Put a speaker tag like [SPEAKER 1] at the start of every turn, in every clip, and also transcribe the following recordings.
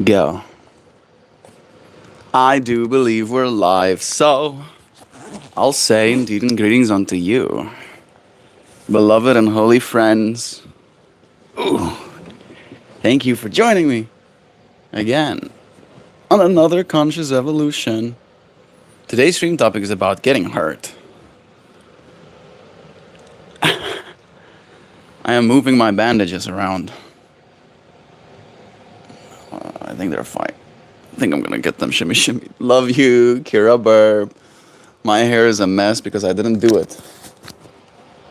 [SPEAKER 1] Go. I do believe we're live, so I'll say indeed and greetings unto you, beloved and holy friends. Ooh, thank you for joining me again on another conscious evolution. Today's stream topic is about getting hurt. I am moving my bandages around. I think they're fine. I think I'm gonna get them shimmy shimmy. Love you, Kira Burb. My hair is a mess because I didn't do it.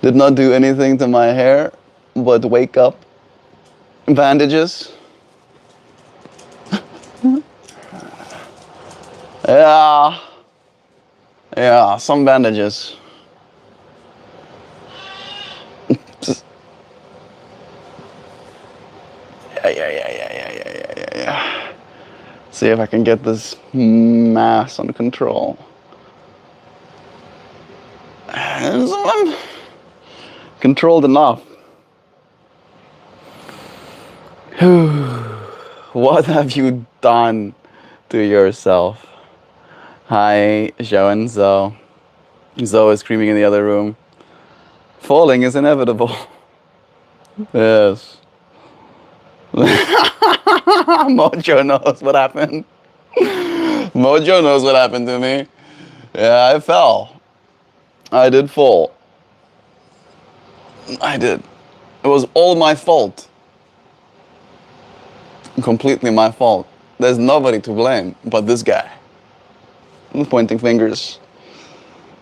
[SPEAKER 1] Did not do anything to my hair, but wake up. Bandages. Yeah, some bandages. Just, yeah. See if I can get this mass under control. I'm controlled enough. What have you done to yourself? Hi, Zhou and Zoe. Zoe is screaming in the other room. Falling is inevitable. Yes. Mojo knows what happened. Mojo knows what happened to me. Yeah, I fell. I did fall. I did. It was all my fault. Completely my fault. There's nobody to blame but this guy. I'm pointing fingers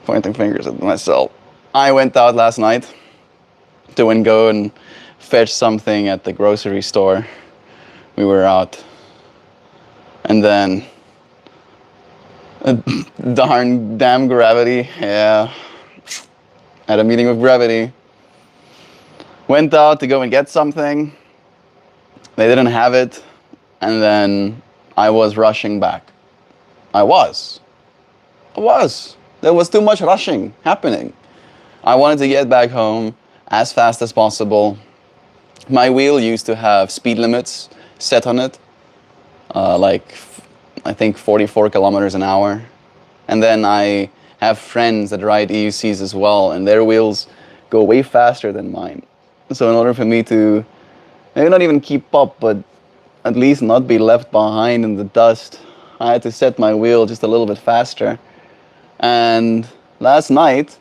[SPEAKER 1] at myself. I went out last night to go and fetch something at the grocery store. We were out. And then, damn gravity, yeah. Had a meeting with gravity. Went out to go and get something. They didn't have it. And then I was rushing back. I was. There was too much rushing happening. I wanted to get back home as fast as possible. My wheel used to have speed limits set on it, I think 44 kilometers an hour. And then I have friends that ride EUCs as well, and their wheels go way faster than mine. So in order for me to maybe not even keep up, but at least not be left behind in the dust, I had to set my wheel just a little bit faster. And last night,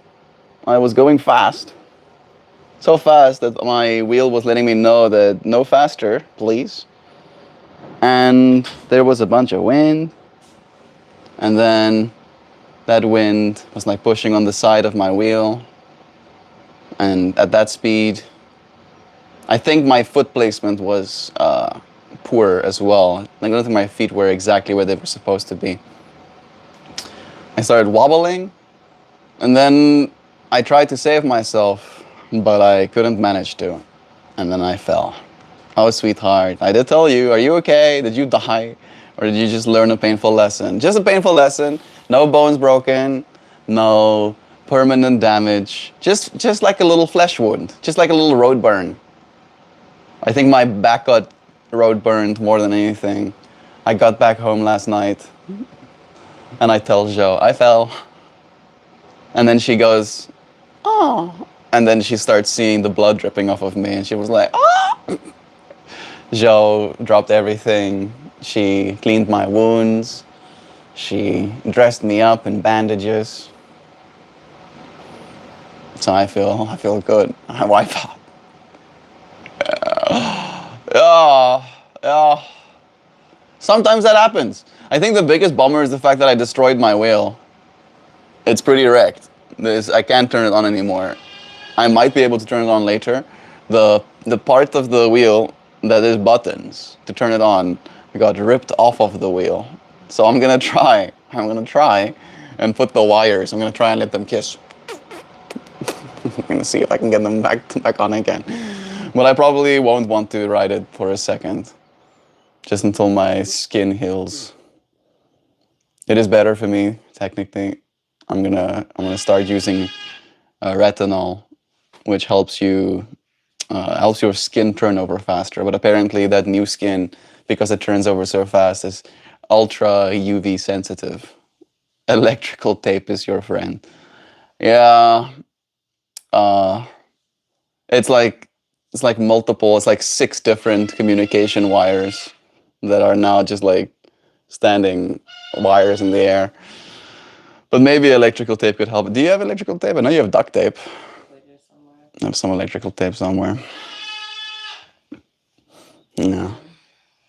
[SPEAKER 1] I was going fast. So fast that my wheel was letting me know that no faster, please. And there was a bunch of wind. And then that wind was like pushing on the side of my wheel. And at that speed, I think my foot placement was poor as well. I don't think my feet were exactly where they were supposed to be. I started wobbling, and then I tried to save myself, but I couldn't manage to. And then I fell. Oh, sweetheart, I did tell you, are you okay? Did you die? Or did you just learn a painful lesson? Just a painful lesson, no bones broken, no permanent damage, just like a little flesh wound, just like a little road burn. I think my back got road burned more than anything. I got back home last night, and I tell Jo, I fell. And then she goes, oh. And then she starts seeing the blood dripping off of me, and she was like, oh. Jo dropped everything. She cleaned my wounds. She dressed me up in bandages. So I feel good. I wipe out. Yeah. Sometimes that happens. I think the biggest bummer is the fact that I destroyed my wheel. It's pretty wrecked. I can't turn it on anymore. I might be able to turn it on later. The part of the wheel that is buttons to turn it on got ripped off of the wheel. So I'm gonna try and put the wires. I'm gonna try and let them kiss. I'm gonna see if I can get them back on again. But I probably won't want to ride it for a second, just until my skin heals. It is better for me, technically. I'm gonna start using retinol, which helps you helps your skin turn over faster. But apparently, that new skin, because it turns over so fast, is ultra UV sensitive. Electrical tape is your friend. Yeah, uh, it's like it's like multiple. It's like 6 different communication wires that are now just like standing wires in the air. But maybe electrical tape could help. Do you have electrical tape? I know you have duct tape. I have some electrical tape somewhere. No,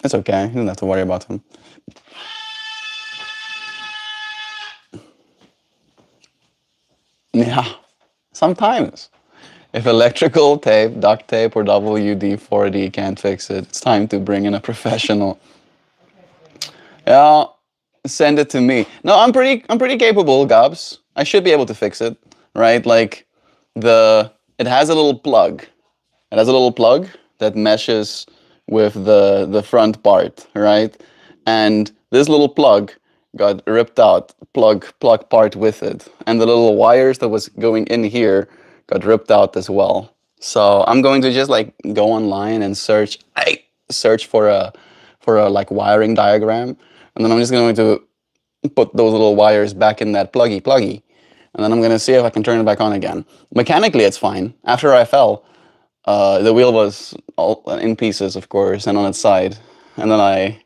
[SPEAKER 1] it's okay. You don't have to worry about them. Yeah, sometimes. If electrical tape, duct tape, or WD-40 can't fix it, it's time to bring in a professional. Yeah, send it to me. No, I'm pretty capable, Gabs. I should be able to fix it, right? Like it has a little plug. It has a little plug that meshes with the front part, right? And this little plug got ripped out, plug part with it, and the little wires that was going in here got ripped out as well. So I'm going to just like go online and search for a like wiring diagram, and then I'm just going to put those little wires back in that pluggy, and then I'm going to see if I can turn it back on again. Mechanically, it's fine. After I fell, the wheel was all in pieces, of course, and on its side. And then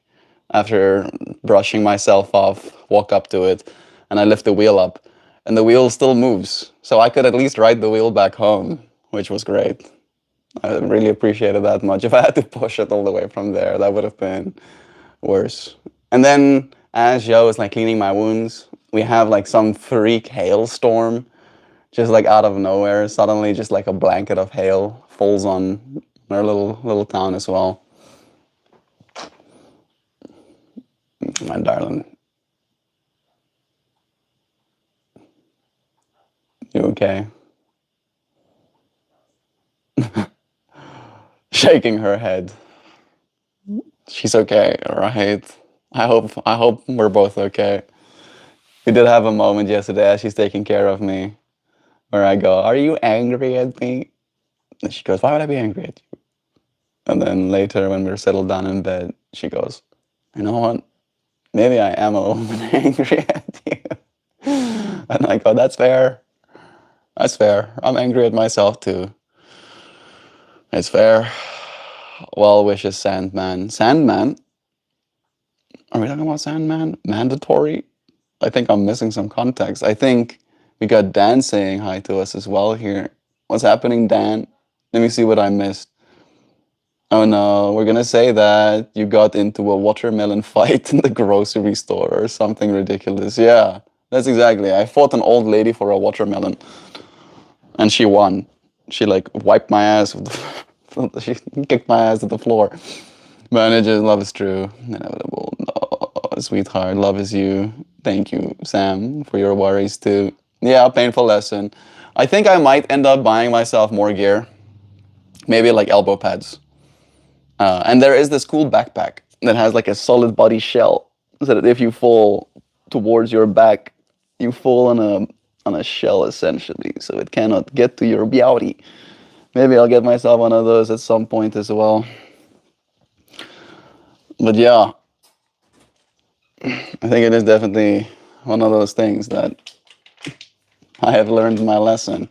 [SPEAKER 1] after brushing myself off, walk up to it, and I lift the wheel up, and the wheel still moves. So I could at least ride the wheel back home, which was great. I really appreciated that much. If I had to push it all the way from there, that would have been worse. And then, as Joe is like cleaning my wounds, we have like some freak hailstorm, just like out of nowhere. Suddenly, just like a blanket of hail falls on our little town as well. My darling, you okay? Shaking her head. She's okay, right? I hope we're both okay. We did have a moment yesterday as she's taking care of me, where I go, "Are you angry at me?" And she goes, "Why would I be angry at you?" And then later, when we're settled down in bed, she goes, "You know what? Maybe I am a little bit angry at you." And I go, "That's fair. That's fair. I'm angry at myself too. It's fair." Well wishes, Sandman. Sandman? Are we talking about Sandman? Mandatory? I think I'm missing some context. I think we got Dan saying hi to us as well here. What's happening, Dan? Let me see what I missed. Oh no, we're gonna say that you got into a watermelon fight in the grocery store or something ridiculous. Yeah, that's exactly. I fought an old lady for a watermelon, and she won. She like wiped my ass with she kicked my ass to the floor. Manager, love is true. Inevitable. No, sweetheart, love is you. Thank you, Sam, for your worries too. Yeah, painful lesson. I think I might end up buying myself more gear. Maybe like elbow pads. And there is this cool backpack that has like a solid body shell, so that if you fall towards your back, you fall on a shell essentially, so it cannot get to your beauty. Maybe I'll get myself one of those at some point as well. But yeah, I think it is definitely one of those things that I have learned my lesson.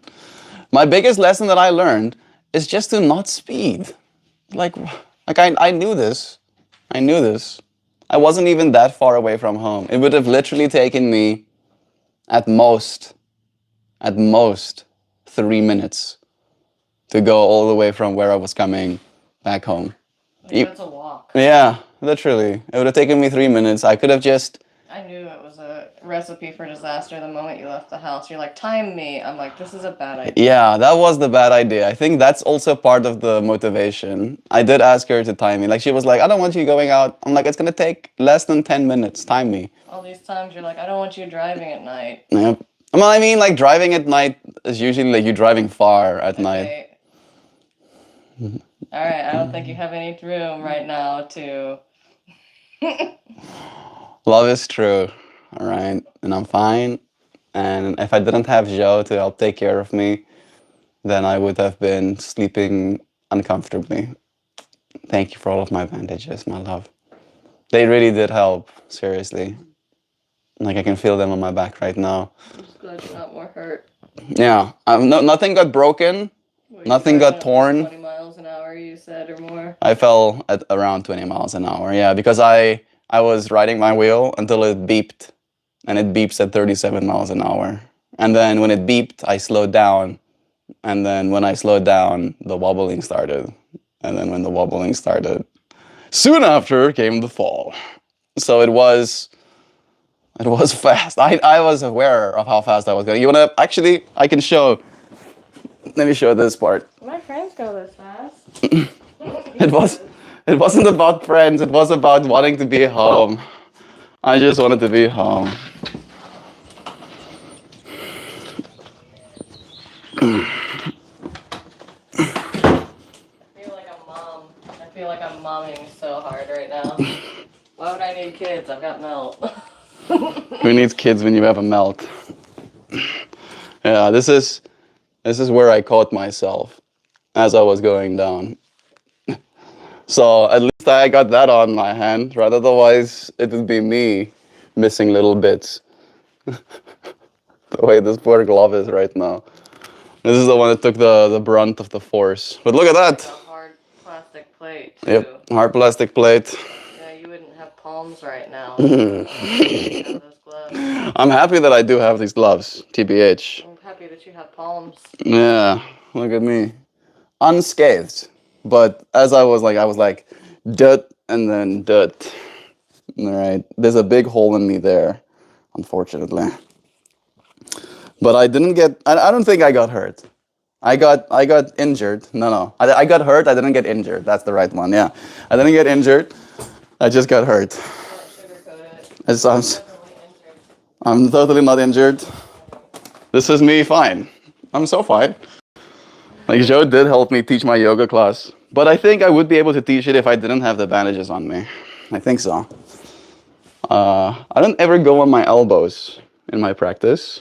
[SPEAKER 1] My biggest lesson that I learned is just to not speed. Like, I knew this. I knew this. I wasn't even that far away from home. It would have literally taken me at most 3 minutes to go all the way from where I was coming back home.
[SPEAKER 2] That's a walk.
[SPEAKER 1] Yeah, literally. It would have taken me 3 minutes. I could have just...
[SPEAKER 2] I knew it was a recipe for disaster the moment you left the house. You're like, time me. I'm like, this is a bad idea.
[SPEAKER 1] Yeah, that was the bad idea. I think that's also part of the motivation. I did ask her to time me. Like, she was like, "I don't want you going out." I'm like, "It's going to take less than 10 minutes. Time me."
[SPEAKER 2] All these times you're like, I don't want you driving at night.
[SPEAKER 1] Yep. Well, I mean, like, driving at night is usually like you driving far at night.
[SPEAKER 2] Okay. All right, I don't think you have any room right now to...
[SPEAKER 1] Love is true. All right. And I'm fine. And if I didn't have Joe to help take care of me, then I would have been sleeping uncomfortably. Thank you for all of my bandages, my love. They really did help, seriously. Like I can feel them on my back right now.
[SPEAKER 2] I'm just glad you're not more hurt.
[SPEAKER 1] Yeah, nothing got broken,
[SPEAKER 2] Were you
[SPEAKER 1] nothing
[SPEAKER 2] driving
[SPEAKER 1] got
[SPEAKER 2] at like
[SPEAKER 1] torn.
[SPEAKER 2] 20 miles an hour, you said, or more?
[SPEAKER 1] I fell at around 20 miles an hour, yeah, because I was riding my wheel until it beeped, and it beeps at 37 miles an hour. And then when it beeped, I slowed down, and then when I slowed down, the wobbling started. And then when the wobbling started, soon after came the fall. So it was fast. I was aware of how fast I was going. You wanna actually? I can show. Let me show this part.
[SPEAKER 2] My friends go this fast.
[SPEAKER 1] It wasn't about friends. It was about wanting to be home. I just wanted to be home.
[SPEAKER 2] I feel like I'm momming so hard right now. Why would I need kids? I've got Melt.
[SPEAKER 1] Who needs kids when you have a melt? Yeah, this is where I caught myself as I was going down. So at least I got that on my hand, right? Otherwise, it would be me missing little bits. The way this poor glove is right now. This is the one that took the brunt of the force. But look at that.
[SPEAKER 2] A hard plastic plate, too.
[SPEAKER 1] Yep, hard plastic plate.
[SPEAKER 2] Yeah, you wouldn't have palms right now. You have those gloves.
[SPEAKER 1] I'm happy that I do have these gloves, TBH.
[SPEAKER 2] I'm happy that you have palms.
[SPEAKER 1] Yeah, look at me. Unscathed. But as I was like, dut, and then dut. All right, there's a big hole in me there, unfortunately. But I didn't get, I don't think I got hurt. I got injured. No. I got hurt, I didn't get injured. That's the right one, yeah. I didn't get injured, I just got hurt. I'm totally not injured. This is me fine. I'm so fine. Like Joe did help me teach my yoga class. But I think I would be able to teach it if I didn't have the bandages on me. I think so. I don't ever go on my elbows in my practice.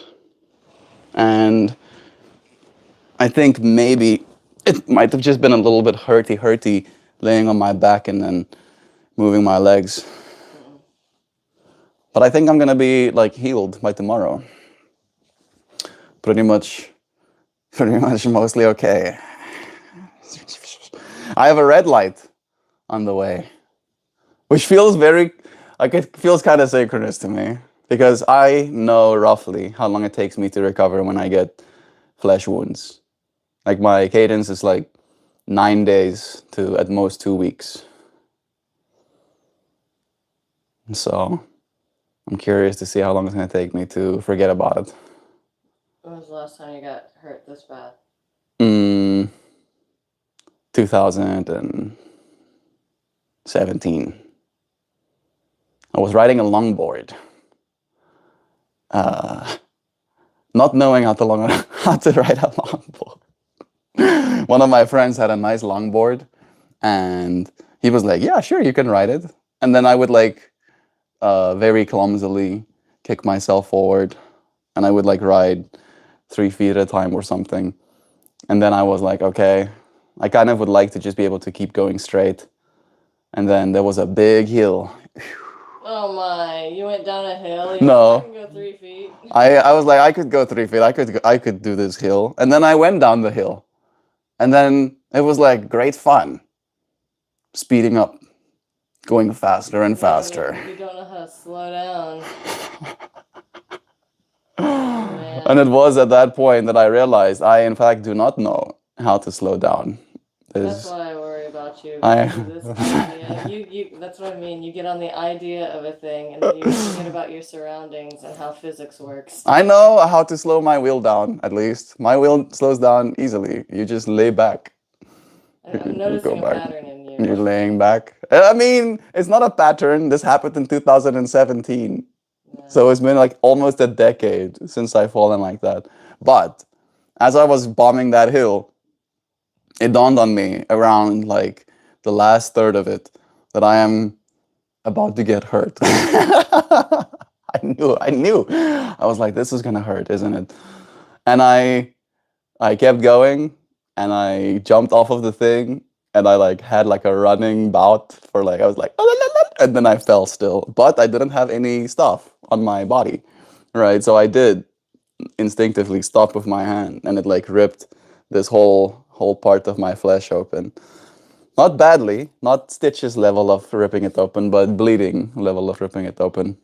[SPEAKER 1] And I think maybe it might have just been a little bit hurty laying on my back and then moving my legs. But I think I'm gonna be like healed by tomorrow. Pretty much mostly okay. I have a red light on the way, which feels very, like it feels kind of synchronous to me because I know roughly how long it takes me to recover when I get flesh wounds. Like my cadence is like 9 days to at most 2 weeks. So I'm curious to see how long it's going to take me to forget about it.
[SPEAKER 2] When was the last time you got hurt this bad?
[SPEAKER 1] 2017. I was riding a longboard. Not knowing how to ride a longboard. One of my friends had a nice longboard and he was like, yeah, sure, you can ride it. And then I would like very clumsily kick myself forward and I would like ride 3 feet at a time or something. And then I was like, okay, I kind of would like to just be able to keep going straight. And then there was a big hill.
[SPEAKER 2] Oh my, you went down a hill?
[SPEAKER 1] No.
[SPEAKER 2] You can go 3 feet?
[SPEAKER 1] I was like, I could go 3 feet. I could do this hill. And then I went down the hill. And then it was like great fun. Speeding up. Going faster and faster.
[SPEAKER 2] You don't know how to slow down.
[SPEAKER 1] And it was at that point that I realized I, in fact, do not know how to slow down.
[SPEAKER 2] That's why I worry about you. That's what I mean. You get on the idea of a thing and then you forget about your surroundings and how physics works.
[SPEAKER 1] I know how to slow my wheel down, at least. My wheel slows down easily. You just lay back.
[SPEAKER 2] I'm noticing a pattern in you.
[SPEAKER 1] You're laying back. I mean, it's not a pattern. This happened in 2017. Yeah. So it's been like almost a decade since I've fallen like that. But as I was bombing that hill, it dawned on me around like the last third of it that I am about to get hurt. I knew. I was like, this is gonna hurt, isn't it? And I kept going and I jumped off of the thing, and I like had like a running bout for like I was like, and then I fell still, but I didn't have any stuff on my body, right? So I did instinctively stop with my hand, and it like ripped this whole part of my flesh open. Not badly, not stitches level of ripping it open, but bleeding level of ripping it open.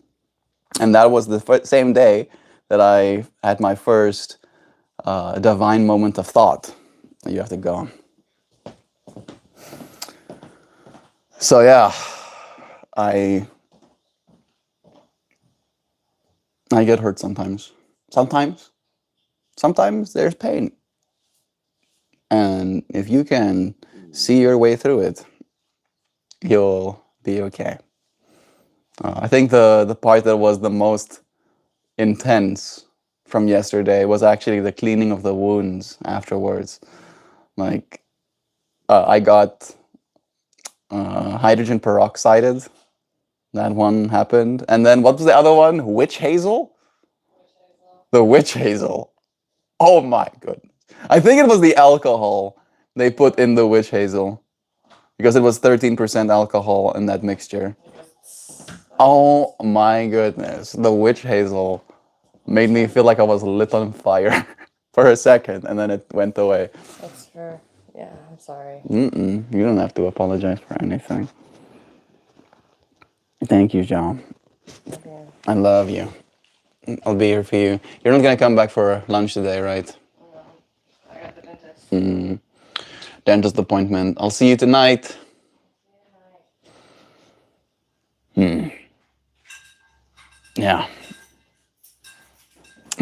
[SPEAKER 1] And that was the same day that I had my first divine moment of thought. You have to go. So yeah, I get hurt sometimes. Sometimes there's pain. And if you can see your way through it, you'll be okay. I think the part that was the most intense from yesterday was actually the cleaning of the wounds afterwards. Like, I got hydrogen peroxided. That one happened. And then what was the other one? Witch hazel? The witch hazel. Oh my goodness. I think it was the alcohol they put in the witch hazel because it was 13% alcohol in that mixture. Oh my goodness. The witch hazel made me feel like I was lit on fire for a second, and then it went away.
[SPEAKER 2] That's for, yeah, I'm sorry.
[SPEAKER 1] You don't have to apologize for anything. Thank you, John.
[SPEAKER 2] Okay.
[SPEAKER 1] I love you. I'll be here for you. You're not gonna come back for lunch today, right?
[SPEAKER 2] No, I got the dentist.
[SPEAKER 1] Dentist appointment. I'll see you tonight. Yeah.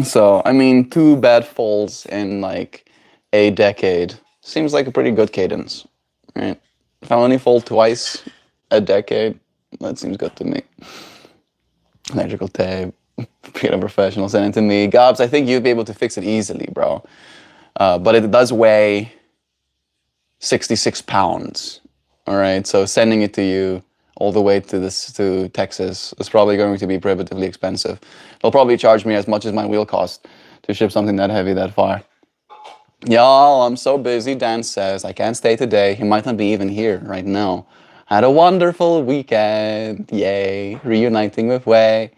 [SPEAKER 1] So, I mean, 2 bad falls in like a decade seems like a pretty good cadence, right? If I only fall twice a decade, that seems good to me. Electrical tape, get a professional, send it to me. Gobs, I think you'd be able to fix it easily, bro. But it does weigh 66 pounds, all right? So sending it to you all the way to Texas is probably going to be prohibitively expensive. They'll probably charge me as much as my wheel cost to ship something that heavy that far. Y'all, I'm so busy, Dan says. I can't stay today. He might not be even here right now. Had a wonderful weekend. Yay. Reuniting with Way.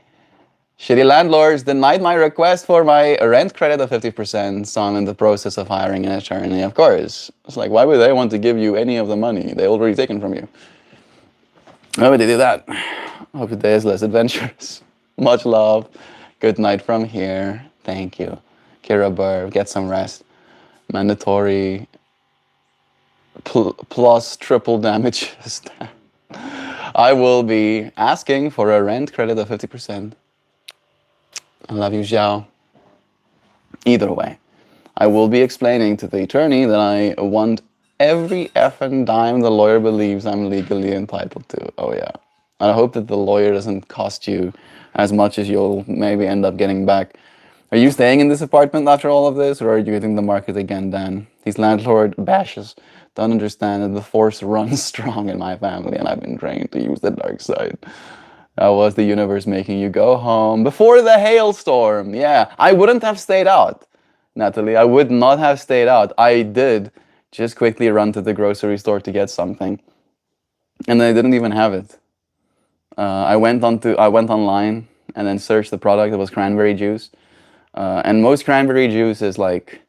[SPEAKER 1] Shitty landlords denied my request for my rent credit of 50%, so I'm in the process of hiring an attorney, of course. It's like, why would they want to give you any of the money they already taken from you? Why would they do that? Hope your day is less adventurous. Much love. Good night from here. Thank you. Kira Burr, get some rest. Mandatory plus triple damages. I will be asking for a rent credit of 50%. I love you, Zhao. Either way, I will be explaining to the attorney that I want every effing dime the lawyer believes I'm legally entitled to. Oh yeah. I hope that the lawyer doesn't cost you as much as you'll maybe end up getting back. Are you staying in this apartment after all of this, or are you hitting the market again, Dan? These landlord bashes don't understand that the force runs strong in my family, and I've been trained to use the dark side. That was the universe making you go home before the hailstorm. Yeah, I wouldn't have stayed out, Natalie. I would not have stayed out. I did just quickly run to the grocery store to get something, and they didn't even have it. I went online and then searched the product. It was cranberry juice. And most cranberry juice is like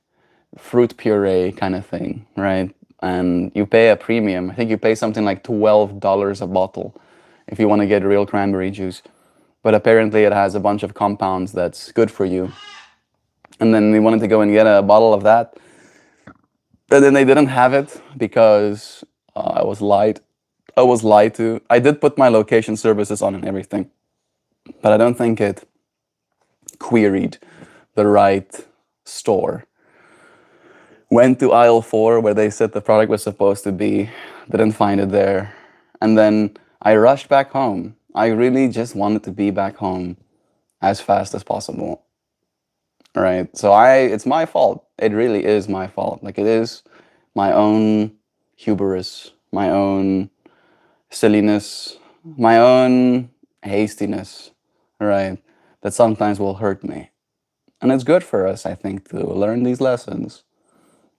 [SPEAKER 1] fruit puree kind of thing, right? And you pay a premium. I think you pay something like $12 a bottle if you want to get real cranberry juice. But apparently it has a bunch of compounds that's good for you. And then we wanted to go and get a bottle of that. But then they didn't have it because I was lied to. I did put my location services on and everything, but I don't think it queried the right store. Went to aisle 4 where they said the product was supposed to be, didn't find it there. And then I rushed back home. I really just wanted to be back home as fast as possible. Right? So it's my fault. It really is my fault. Like, it is my own hubris, my own silliness, my own hastiness, right? That sometimes will hurt me. And it's good for us, I think, to learn these lessons.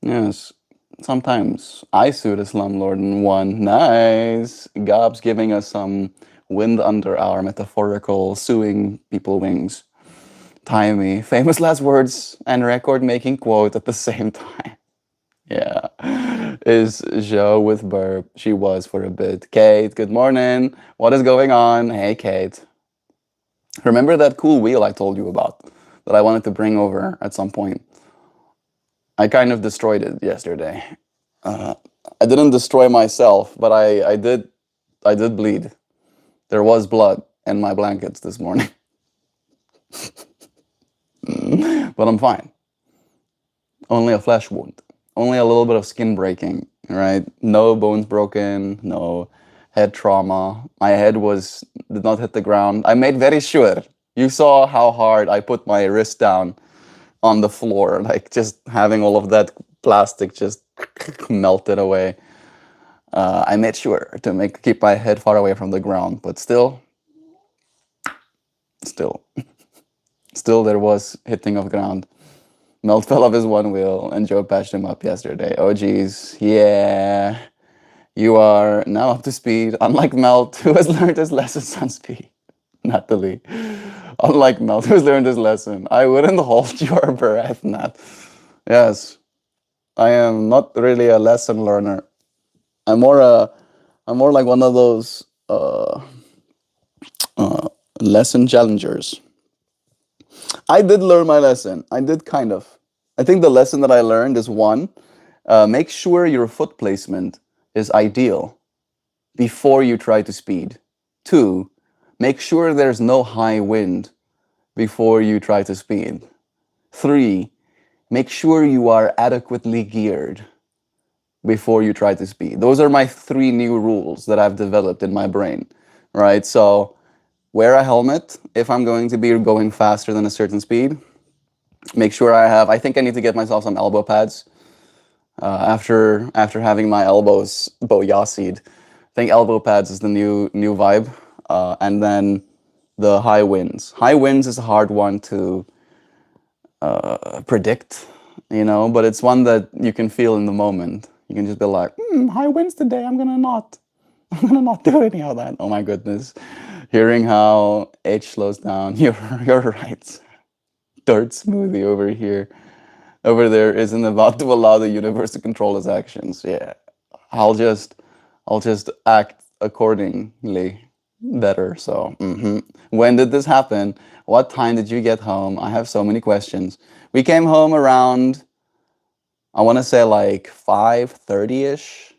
[SPEAKER 1] Yes, Sometimes I sue the slumlord and won. Nice. Gob's giving us some wind under our metaphorical suing people wings. Timey. Famous last words and record making quote at the same time. Yeah. Is Joe with burp? She was for a bit. Kate, good morning. What is going on? Hey, Kate. Remember that cool wheel I told you about that I wanted to bring over at some point? I kind of destroyed it yesterday. I didn't destroy myself, but I did bleed. There was blood in my blankets this morning. But I'm fine. Only a flesh wound. Only a little bit of skin breaking, right? No bones broken, no head trauma. My head did not hit the ground. I made very sure. You saw how hard I put my wrist down on the floor, like just having all of that plastic just melted away. I made sure to keep my head far away from the ground, but still, there was hitting of ground. Melt fell off his one wheel, and Joe patched him up yesterday. Oh geez, yeah. You are now up to speed, unlike Melt, who has learned his lessons on speed. Natalie. Unlike Melt, who has learned his lesson. I wouldn't hold your breath, Nat. Yes. I am not really a lesson learner. I'm more like one of those lesson challengers. I did learn my lesson. I did kind of. I think the lesson that I learned is one, make sure your foot placement is ideal before you try to speed. Two, make sure there's no high wind before you try to speed. Three, make sure you are adequately geared before you try to speed. Those are my 3 new rules that I've developed in my brain, right? So wear a helmet if I'm going to be going faster than a certain speed. Make sure I think I need to get myself some elbow pads. After having my elbows boyassied, I think elbow pads is the new vibe. And then the high winds. High winds is a hard one to predict, but it's one that you can feel in the moment. You can just be like, high winds today. I'm gonna not do any of that. Oh my goodness. Hearing how H slows down. You're right. Dirt smoothie over there isn't about to allow the universe to control its actions. Yeah. I'll just act accordingly better. So when did this happen? What time did you get home? I have so many questions. We came home around, I want to say like 5:30ish.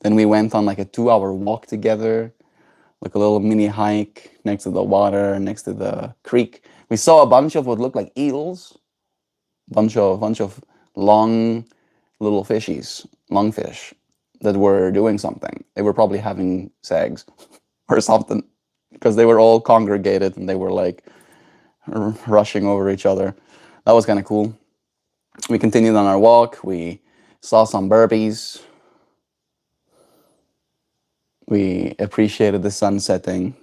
[SPEAKER 1] Then we went on like a 2-hour walk together, like a little mini hike next to the water, next to the creek. We saw a bunch of what looked like eels, bunch of long little fishies, lungfish that were doing something. They were probably having sex or something, because they were all congregated and they were like rushing over each other. That was kind of cool. We continued on our walk. We saw some burpees. We appreciated the sun setting.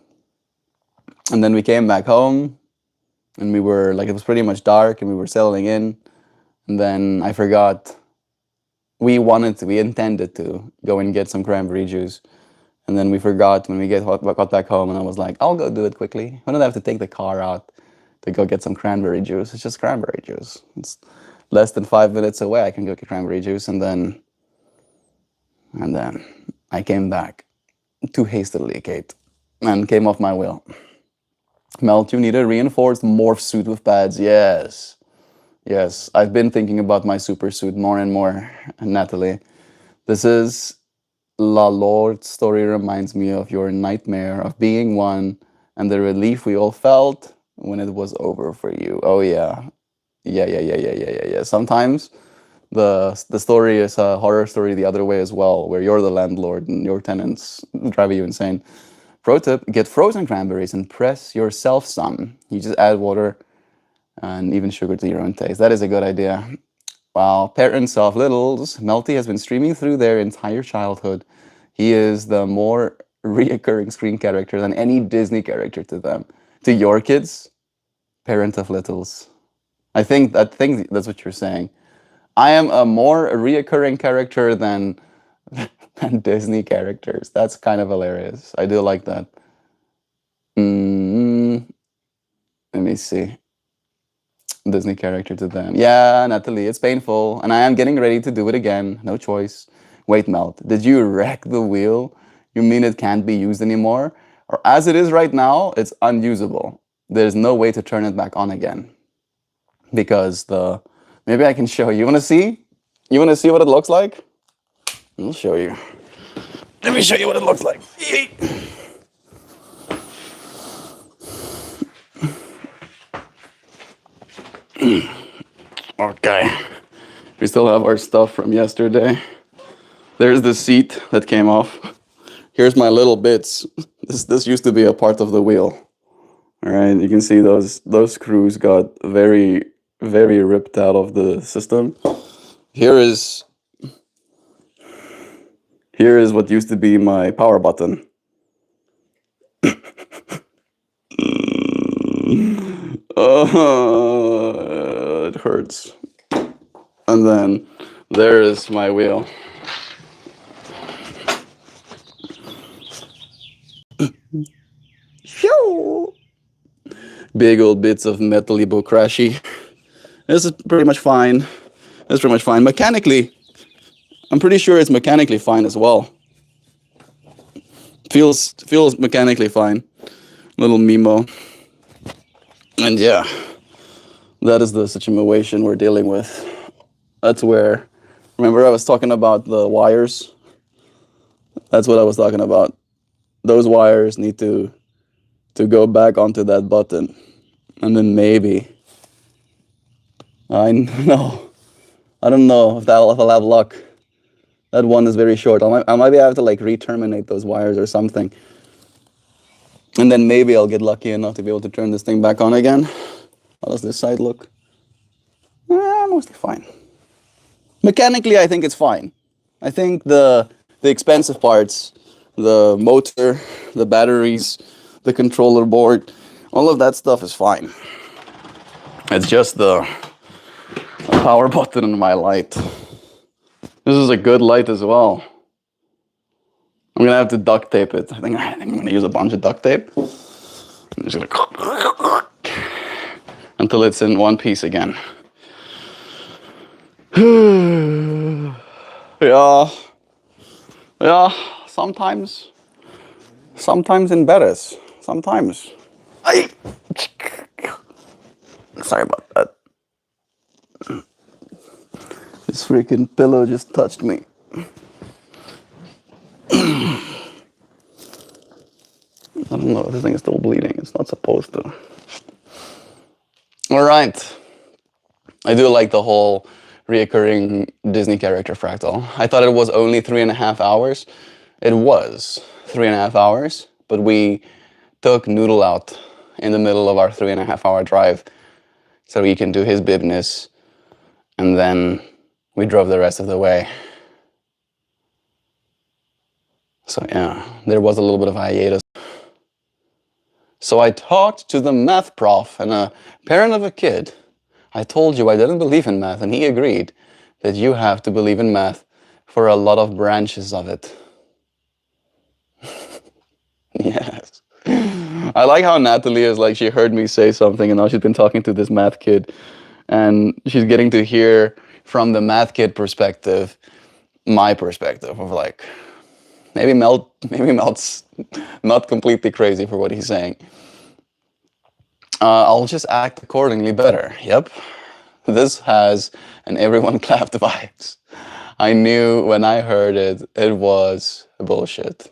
[SPEAKER 1] And then we came back home, and we were like, it was pretty much dark, and we were settling in. And then I forgot, we intended to go and get some cranberry juice. And then we forgot when we got back home, and I was like, I'll go do it quickly. I don't have to take the car out to go get some cranberry juice. It's just cranberry juice. It's less than 5 minutes away. I can go get cranberry juice. And then I came back too hastily, Kate, and came off my wheel. Melt, you need a reinforced morph suit with pads. Yes. I've been thinking about my super suit more and more, Natalie. This is La Lord's story reminds me of your nightmare of being one and the relief we all felt when it was over for you. Oh yeah. Yeah. Sometimes the story is a horror story the other way as well, where you're the landlord and your tenants drive you insane. Pro tip, get frozen cranberries and press yourself some. You just add water and even sugar to your own taste. That is a good idea. Wow, parents of littles, Melty has been streaming through their entire childhood. He is the more reoccurring screen character than any Disney character to them. To your kids, parent of littles. I think that's what you're saying. I am a more reoccurring character than than Disney characters. That's kind of hilarious. I do like that. Mm, let me see. Disney character to them. Yeah, Natalie, it's painful, and I am getting ready to do it again. No choice. Wait, Melt, did you wreck the wheel? You mean it can't be used anymore? Or as it is right now, it's unusable. There's no way to turn it back on again. Because the maybe I can show you. You wanna see? You wanna see what it looks like? I'll show you. Let me show you what it looks like. Okay. We still have our stuff from yesterday. There's the seat that came off. Here's my little bits. This used to be a part of the wheel. All right, you can see those screws got very ripped out of the system. Here is what used to be my power button. It hurts. And then there is my wheel. Big old bits of metal crashy. This is pretty much fine. It's pretty much fine. Mechanically, I'm pretty sure it's mechanically fine as well. Feels mechanically fine. Little Mimo. And yeah, that is the situation we're dealing with. That's where, remember I was talking about the wires? That's what I was talking about. Those wires need to go back onto that button. And then maybe, I don't know if I'll have luck. That one is very short. I might be able to like re-terminate those wires or something. And then maybe I'll get lucky enough to be able to turn this thing back on again. How does this side look? Mostly fine. Mechanically, I think it's fine. I think the expensive parts, the motor, the batteries, the controller board, all of that stuff is fine. It's just the power button and my light. This is a good light as well. I'm gonna have to duct tape it. I think I'm gonna use a bunch of duct tape. I'm just gonna until it's in one piece again. Yeah. Sometimes embarrass. Sometimes. Sorry about that. This freaking pillow just touched me. I don't know, this thing is still bleeding. It's not supposed to. All right. I do like the whole reoccurring Disney character fractal. I thought it was only 3.5 hours. It was 3.5 hours, but we took Noodle out in the middle of our 3.5 hour drive so he can do his business, and then we drove the rest of the way. So yeah, there was a little bit of hiatus. So I talked to the math prof and a parent of a kid. I told you I didn't believe in math, and he agreed that you have to believe in math for a lot of branches of it. Yes. I like how Natalie is like, she heard me say something and now she's been talking to this math kid and she's getting to hear from the math kid perspective, my perspective of like, maybe Melt's not completely crazy for what he's saying. I'll just act accordingly better. Yep. This has an everyone clapped vibes. I knew when I heard it, it was bullshit.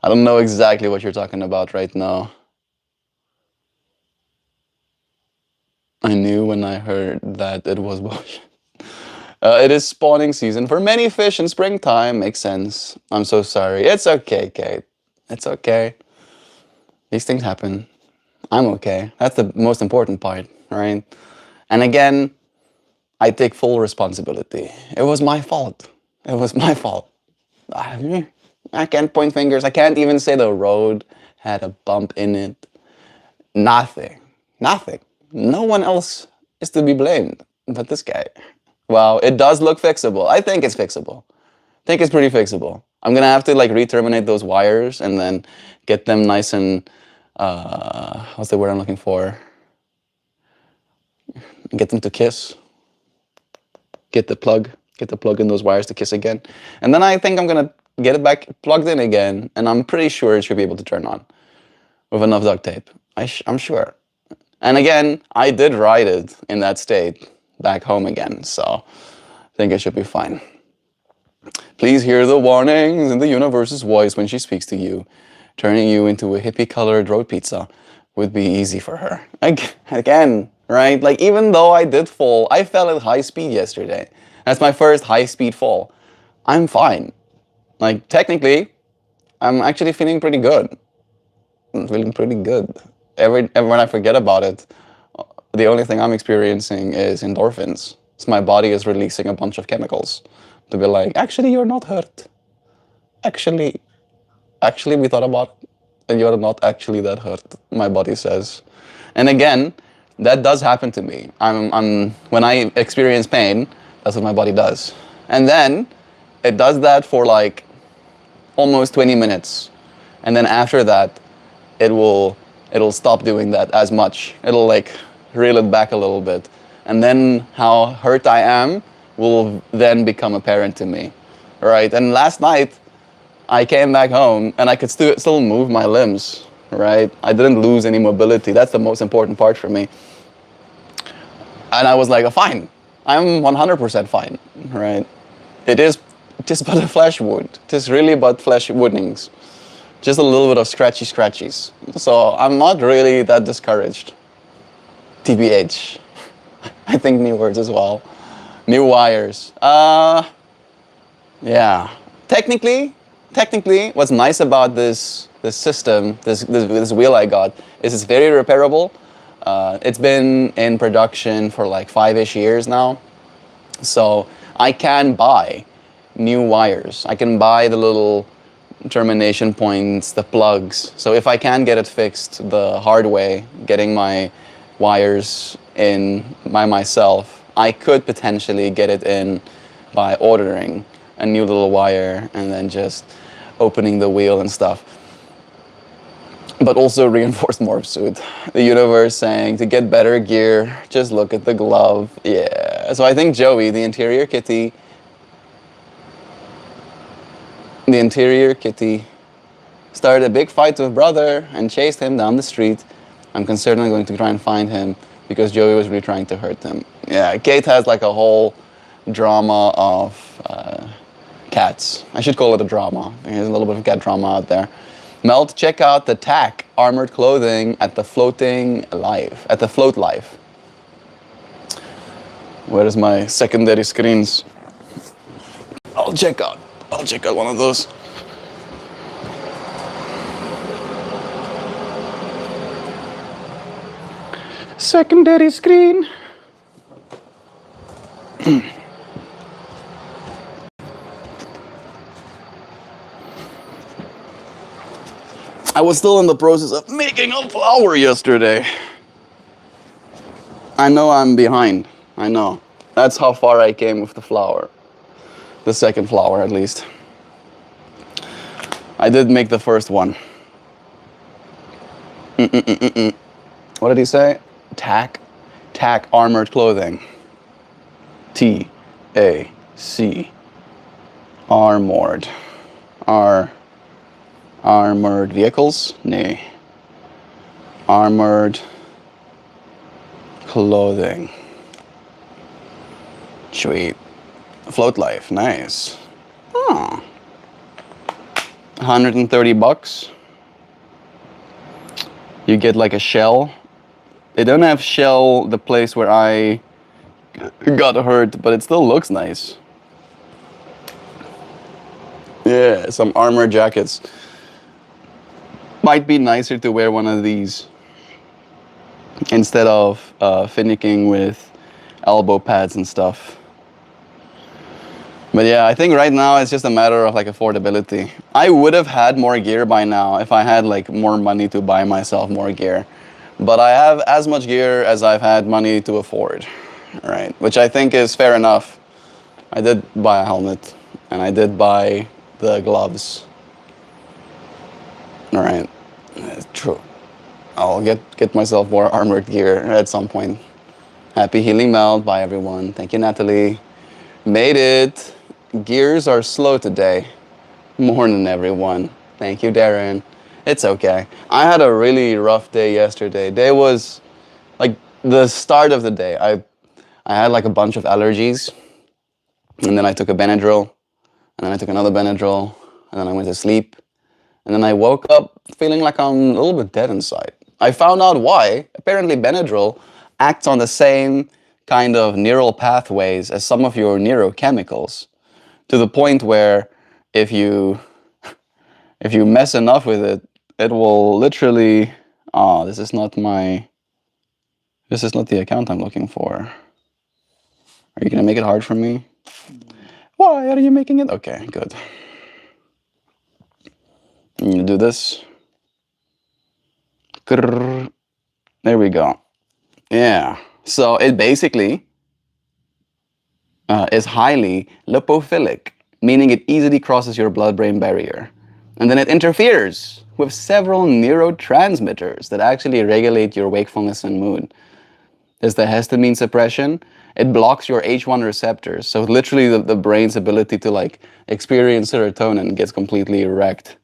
[SPEAKER 1] I don't know exactly what you're talking about right now. I knew when I heard that it was bullshit. It is spawning season for many fish in springtime. Makes sense. I'm so sorry. It's okay, Kate. It's okay. These things happen. I'm okay. That's the most important part, right? And again, I take full responsibility. It was my fault. It was my fault. I can't point fingers. I can't even say the road had a bump in it. Nothing. No one else is to be blamed but this guy. Wow, it does look fixable. I think it's fixable. I think it's pretty fixable. I'm gonna have to like re-terminate those wires and then get them nice and what's the word I'm looking for? Get them to kiss. Get the plug in those wires to kiss again. And then I think I'm gonna get it back plugged in again, and I'm pretty sure it should be able to turn on with enough duct tape. I'm sure. And again, I did ride it in that state back home again, so I think it should be fine. Please hear the warnings in the universe's voice when she speaks to you. Turning you into a hippie-colored road pizza would be easy for her. Again, right? Like, even though I did fall, I fell at high speed yesterday. That's my first high-speed fall. I'm fine. Like, technically, I'm actually feeling pretty good. I'm feeling pretty good. Every when I forget about it, the only thing I'm experiencing is endorphins. So my body is releasing a bunch of chemicals to be like, actually, you're not hurt. Actually, we thought about it, and you're not actually that hurt, my body says. And again, that does happen to me. When I experience pain, that's what my body does. And then it does that for like almost 20 minutes. And then after that, it'll stop doing that as much. It'll like reel it back a little bit. And then how hurt I am will then become apparent to me, right? And last night, I came back home and I could still move my limbs, right? I didn't lose any mobility. That's the most important part for me. And I was like, fine. I'm 100% fine, right? It is just but a flesh wound. It is really but flesh woundings. Just a little bit of scratchies. So I'm not really that discouraged. TBH. I think new words as well. New wires. Yeah. Technically, what's nice about this system, this wheel I got, is it's very repairable. It's been in production for like 5-ish years now. So I can buy new wires. I can buy the little termination points, the plugs. So if I can get it fixed the hard way, getting my wires in by myself, I could potentially get it in by ordering a new little wire and then just opening the wheel and stuff. But also reinforced morph suit. The universe saying to get better gear, just look at the glove. Yeah. So I think Joey, the interior kitty, started a big fight with brother and chased him down the street. I'm concerned I'm going to try and find him because Joey was really trying to hurt him. Yeah, Kate has like a whole drama of cats. I should call it a drama. There's a little bit of cat drama out there. Melt, check out the TAC armored clothing at the Float Life. Where is my secondary screens? I'll check out one of those. Secondary screen. I was still in the process of making a flower yesterday. I know I'm behind. I know. That's how far I came with the flower. The second flower, at least. I did make the first one. What did he say? TAC armored clothing. T-A-C. Armored. Armored vehicles? Nay. Armored clothing. Sweet. Float Life, nice. Oh. $130. You get like a shell. They don't have shell the place where I got hurt, but it still looks nice. Yeah, some armor jackets. Might be nicer to wear one of these instead of finicking with elbow pads and stuff. But yeah, I think right now it's just a matter of like affordability. I would have had more gear by now if I had like more money to buy myself more gear. But I have as much gear as I've had money to afford, right? Which I think is fair enough. I did buy a helmet, and I did buy the gloves. All right, true. I'll get myself more armored gear at some point. Happy healing melt. Bye everyone. Thank you, Natalie. Made it. Gears are slow today. Morning, everyone. Thank you, Darren. It's okay. I had a really rough day yesterday. Day was like the start of the day. I had like a bunch of allergies, and then I took a Benadryl, and then I took another Benadryl, and then I went to sleep, and then I woke up feeling like I'm a little bit dead inside. I found out why. Apparently, Benadryl acts on the same kind of neural pathways as some of your neurochemicals, to the point where if you mess enough with it, it will literally. Oh, this is not the account I'm looking for. Are you gonna make it hard for me? Why are you making it? Okay, good. I'm gonna do this. There we go. Yeah. So it basically is highly lipophilic, meaning it easily crosses your blood-brain barrier. And then it interferes with several neurotransmitters that actually regulate your wakefulness and mood. There's the histamine suppression. It blocks your H1 receptors. So literally the brain's ability to like experience serotonin gets completely wrecked.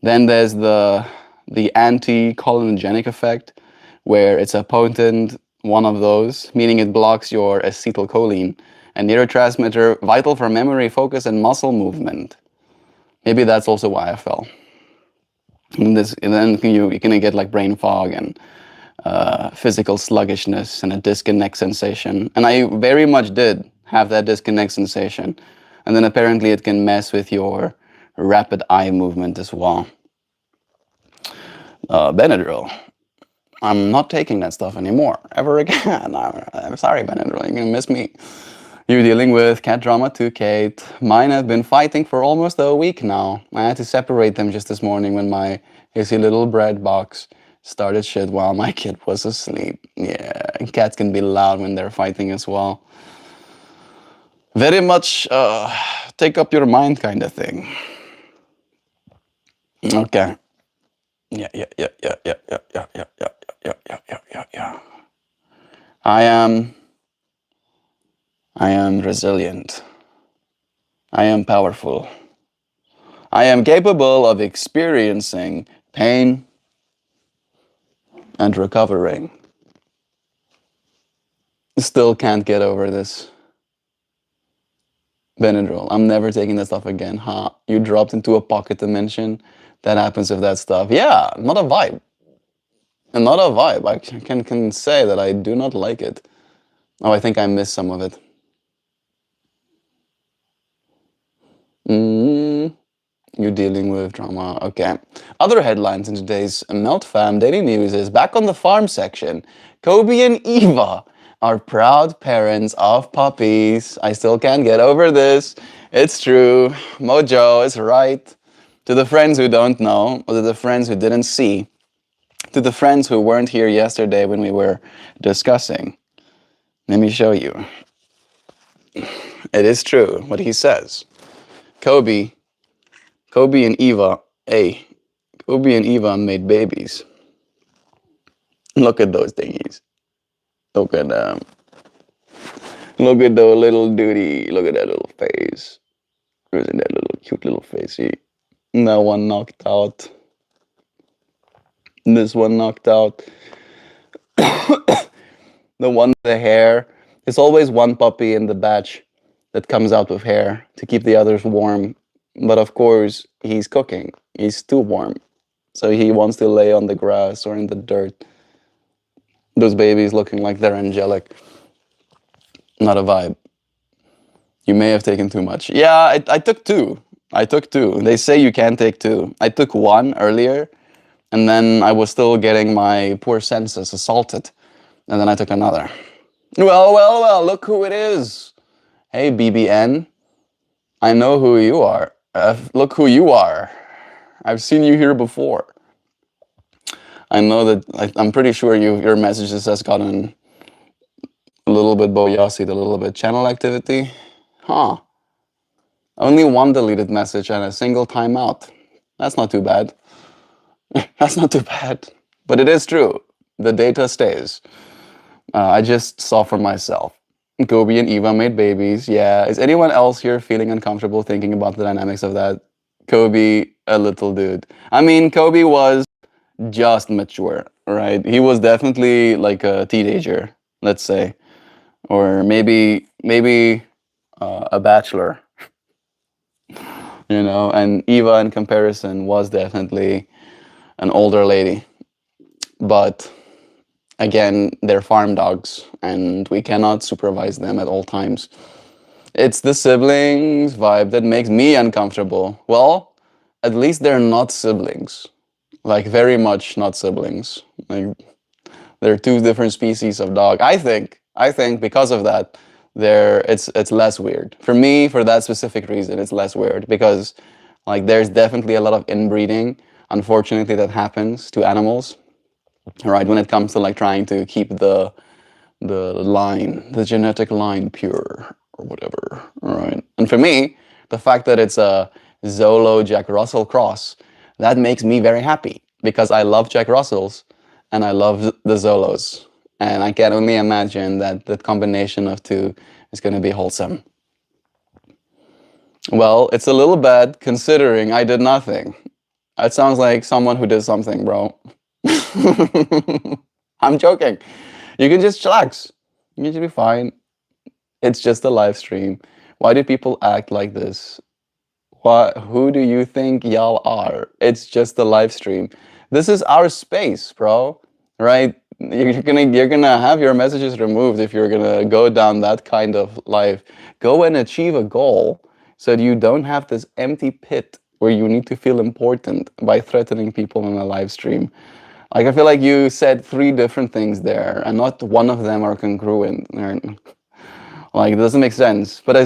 [SPEAKER 1] Then there's the anti-cholinogenic effect, where it's a potent one of those, meaning it blocks your acetylcholine, a neurotransmitter vital for memory, focus, and muscle movement. Maybe that's also why I fell. And then you're gonna get like brain fog and physical sluggishness and a disconnect sensation. And I very much did have that disconnect sensation. And then apparently it can mess with your rapid eye movement as well. Benadryl. I'm not taking that stuff anymore, ever again. I'm sorry, Benadryl, you're gonna miss me. You're dealing with cat drama too, Kate. Mine have been fighting for almost a week now. I had to separate them just this morning when my hissy little bread box started shit while my kid was asleep. Yeah, cats can be loud when they're fighting as well. Very much take up your mind kind of thing. Okay. Yeah. I am resilient. I am powerful. I am capable of experiencing pain and recovering. Still can't get over this. Benadryl. I'm never taking that stuff again. Huh? You dropped into a pocket dimension. That happens with that stuff. Yeah, not a vibe. And not a vibe. I can say that I do not like it. Oh, I think I missed some of it. You're dealing with drama. Okay. Other headlines in today's Melt Fam Daily News is back on the farm section. Kobe and Eva are proud parents of puppies. I still can't get over this. It's true. Mojo is right. To the friends who don't know, or to the friends who didn't see, to the friends who weren't here yesterday when we were discussing, let me show you. It is true what he says. Kobe and Eva, Kobe and Eva made babies. Look at those thingies. Look at them. Look at the little duty. Look at that little face. Isn't that little cute little facey? That one knocked out. This one knocked out. The one with the hair. There's always one puppy in the batch that comes out with hair to keep the others warm. But of course, he's cooking. He's too warm. So he wants to lay on the grass or in the dirt. Those babies looking like they're angelic. Not a vibe. You may have taken too much. Yeah, I took two. They say you can take two. I took one earlier, and then I was still getting my poor senses assaulted. And then I took another. Well, look who it is. Hey, BBN. I know who you are. Look who you are. I've seen you here before. I know that, I'm pretty sure your messages has gotten a little bit boyassi, a little bit channel activity. Huh. Only one deleted message and a single timeout. That's not too bad. That's not too bad. But it is true. The data stays. I just saw for myself. Kobe and Eva made babies. Yeah. Is anyone else here feeling uncomfortable thinking about the dynamics of that? Kobe, a little dude. I mean, Kobe was just mature, right? He was definitely like a teenager, let's say, or maybe a bachelor, And Eva, in comparison, was definitely an older lady. But again, they're farm dogs, and we cannot supervise them at all times. It's the siblings vibe that makes me uncomfortable. Well, at least they're not siblings. Like, very much not siblings. Like, they're two different species of dog. I think because of that, it's less weird. For me, for that specific reason, it's less weird because like there's definitely a lot of inbreeding, unfortunately, that happens to animals, right? When it comes to like trying to keep the genetic line pure or whatever, right? And for me, the fact that it's a Zolo Jack Russell cross, that makes me very happy because I love Jack Russells and I love the Zolos. And I can only imagine that the combination of two is going to be wholesome. Well, it's a little bad considering I did nothing. That sounds like someone who did something, bro. I'm joking. You can just chillax. You should be fine. It's just a live stream. Why do people act like this? Who do you think y'all are? It's just a live stream. This is our space, bro. Right? You're gonna have your messages removed if you're gonna go down that kind of life. Go and achieve a goal so that you don't have this empty pit where you need to feel important by threatening people on a live stream. Like, I feel like you said 3 different things there, and not one of them are congruent. Like, it doesn't make sense. But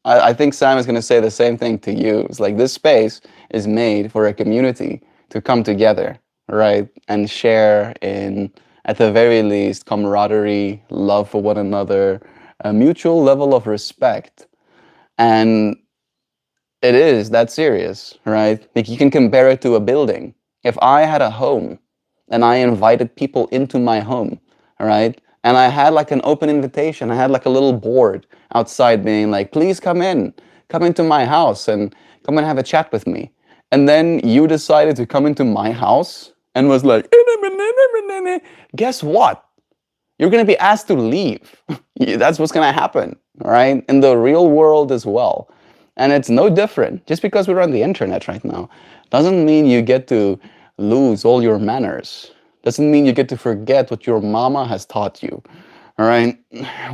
[SPEAKER 1] I think Sam is going to say the same thing to you. It's like this space is made for a community to come together, right? And share in, at the very least, camaraderie, love for one another, a mutual level of respect. And it is that serious, right? Like, you can compare it to a building. If I had a home and I invited people into my home, right? And I had like an open invitation. I had like a little board outside being like, please come into my house and come and have a chat with me. And then you decided to come into my house and was like, guess what? You're going to be asked to leave. That's what's going to happen, right? In the real world as well. And it's no different. Just because we're on the internet right now doesn't mean you get to lose all your manners. Doesn't mean you get to forget what your mama has taught you. All right?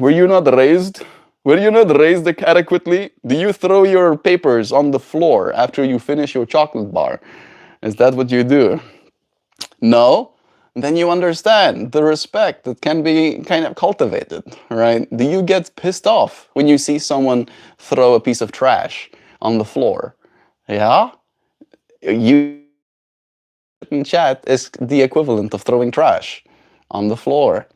[SPEAKER 1] Were you not raised adequately? Do you throw your papers on the floor after you finish your chocolate bar? Is that what you do? No? Then you understand the respect that can be kind of cultivated, right? Do you get pissed off when you see someone throw a piece of trash on the floor? Yeah? You in chat is the equivalent of throwing trash on the floor.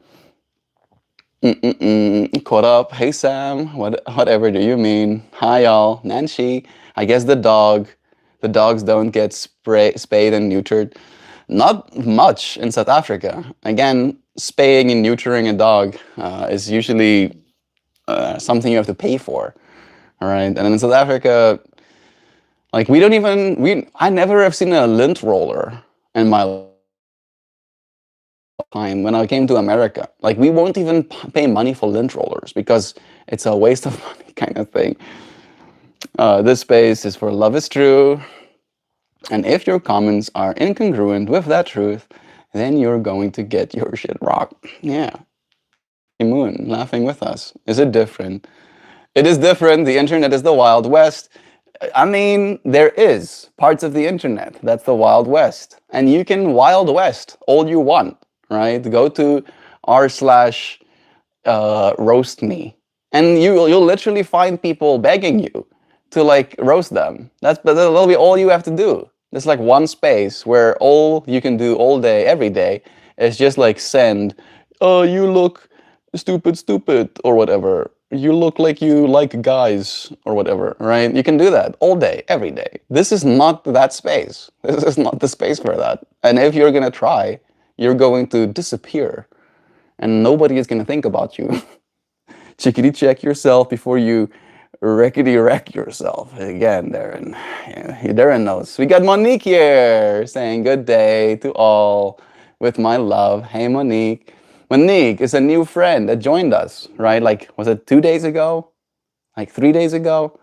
[SPEAKER 1] Caught up. Hey Sam, whatever do you mean? Hi y'all. Nancy. I guess the dogs don't get spayed and neutered. Not much in South Africa. Again, spaying and neutering a dog is usually something you have to pay for. All right, and in South Africa, like I never have seen a lint roller in my time when I came to America. Like, we won't even pay money for lint rollers because it's a waste of money kind of thing. This space is for love is true. And if your comments are incongruent with that truth, then you're going to get your shit rocked. Yeah. Moon laughing with us. Is it different? It is different. The internet is the Wild West. I mean, there is parts of the internet that's the Wild West. And you can Wild West all you want, right? Go to r/roast me. And you'll literally find people begging you to like roast them. That'll be all you have to do. There's like one space where all you can do all day, every day, is just like send, oh, you look stupid, or whatever. you look like you like guys or whatever, right? You can do that all day, every day. This is not that space. This is not the space for that. And if you're gonna try, you're going to disappear and nobody is gonna think about you. Chickity check yourself before you wreckety wreck yourself. Again, Darren. Yeah, Darren knows. We got Monique here saying good day to all with my love. Hey, Monique. Monique is a new friend that joined us, right? Like, was it 2 days ago? Like 3 days ago?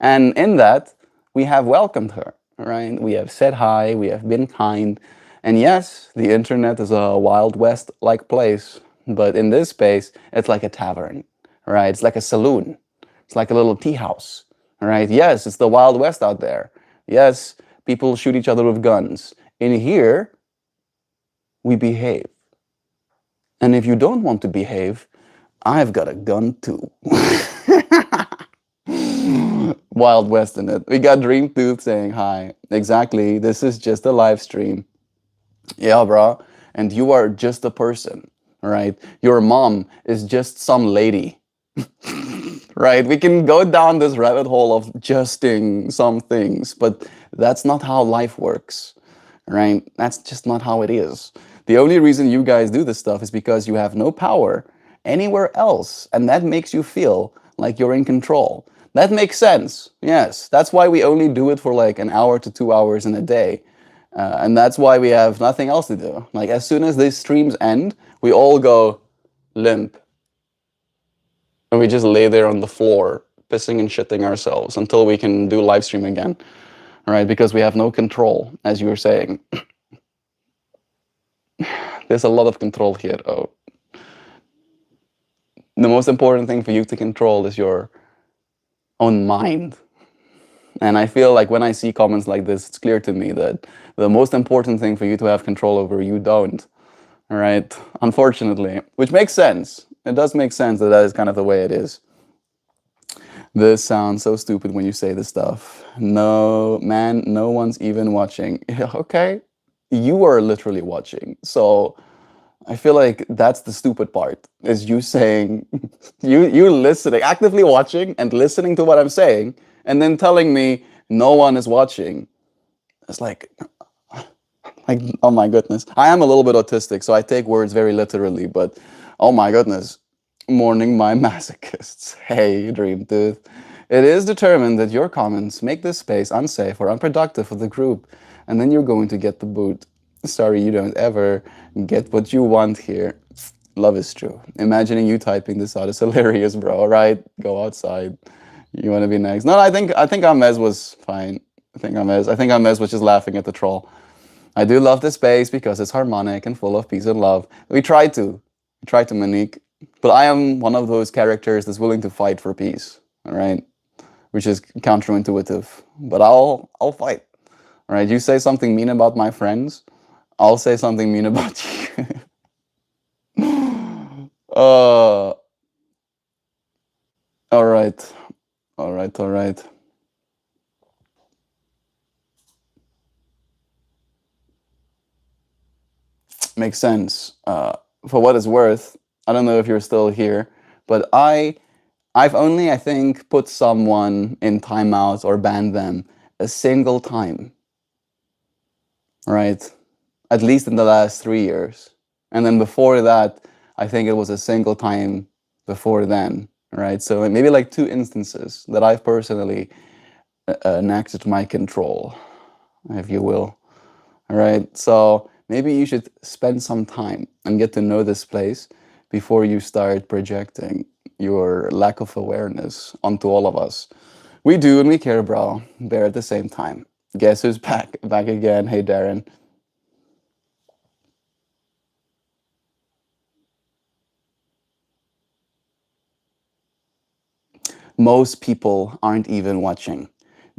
[SPEAKER 1] And in that, we have welcomed her, right? We have said hi, we have been kind. And yes, the internet is a Wild West-like place, but in this space, it's like a tavern, right? It's like a saloon. It's like a little tea house, right? Yes, it's the Wild West out there. Yes, people shoot each other with guns. In here, we behave. And if you don't want to behave, I've got a gun too. Wild West in it. We got Dream Tooth saying hi. Exactly. This is just a live stream. Yeah, bro. And you are just a person, right? Your mom is just some lady. Right? We can go down this rabbit hole of justing some things, but that's not how life works, right? That's just not how it is. The only reason you guys do this stuff is because you have no power anywhere else, and that makes you feel like you're in control. That makes sense. Yes, that's why we only do it for like an hour to 2 hours in a day. And that's why we have nothing else to do. Like as soon as these streams end, we all go limp. And we just lay there on the floor, pissing and shitting ourselves until we can do live stream again. Right? Because we have no control, as you were saying. There's a lot of control here. Oh. The most important thing for you to control is your own mind. And I feel like when I see comments like this, it's clear to me that the most important thing for you to have control over, you don't. All right? Unfortunately. Which makes sense. It does make sense that that is kind of the way it is. This sounds so stupid when you say this stuff. No, man, no one's even watching. Okay? You are literally watching. So I feel like that's the stupid part, is you saying, you listening, actively watching and listening to what I'm saying, and then telling me no one is watching. It's like, oh my goodness. I am a little bit autistic, so I take words very literally, but oh my goodness. Morning, my masochists. Hey, Dream Tooth. It is determined that your comments make this space unsafe or unproductive for the group, and then you're going to get the boot. Sorry, you don't ever get what you want here. Love is true. Imagining you typing this out is hilarious, bro. All right, go outside. You want to be next? No, I think Amez was fine. I think Amez was just laughing at the troll. I do love this space because it's harmonic and full of peace and love. We try to Monique, but I am one of those characters that's willing to fight for peace. All right, which is counterintuitive, but I'll fight. All right, you say something mean about my friends, I'll say something mean about you. All right. Makes sense. For what it's worth, I don't know if you're still here, but I've only, I think, put someone in timeout or banned them a single time. Right? At least in the last 3 years. And then before that, I think it was a single time before then. Right? So maybe like 2 instances that I've personally enacted my control, if you will. All right? So maybe you should spend some time and get to know this place before you start projecting your lack of awareness onto all of us. We do and we care, bro. There at the same time. Guess who's back? Back again. Hey, Darren. Most people aren't even watching.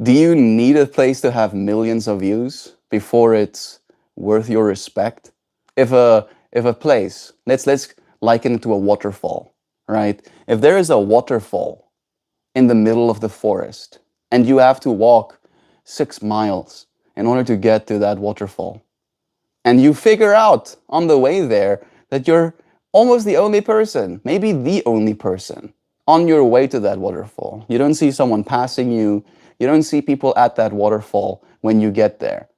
[SPEAKER 1] Do you need a place to have millions of views before it's worth your respect? If a place, let's liken it to a waterfall, right? If there is a waterfall in the middle of the forest and you have to walk 6 miles in order to get to that waterfall, and you figure out on the way there that you're almost the only person, maybe the only person on your way to that waterfall. You don't see someone passing you. You don't see people at that waterfall when you get there.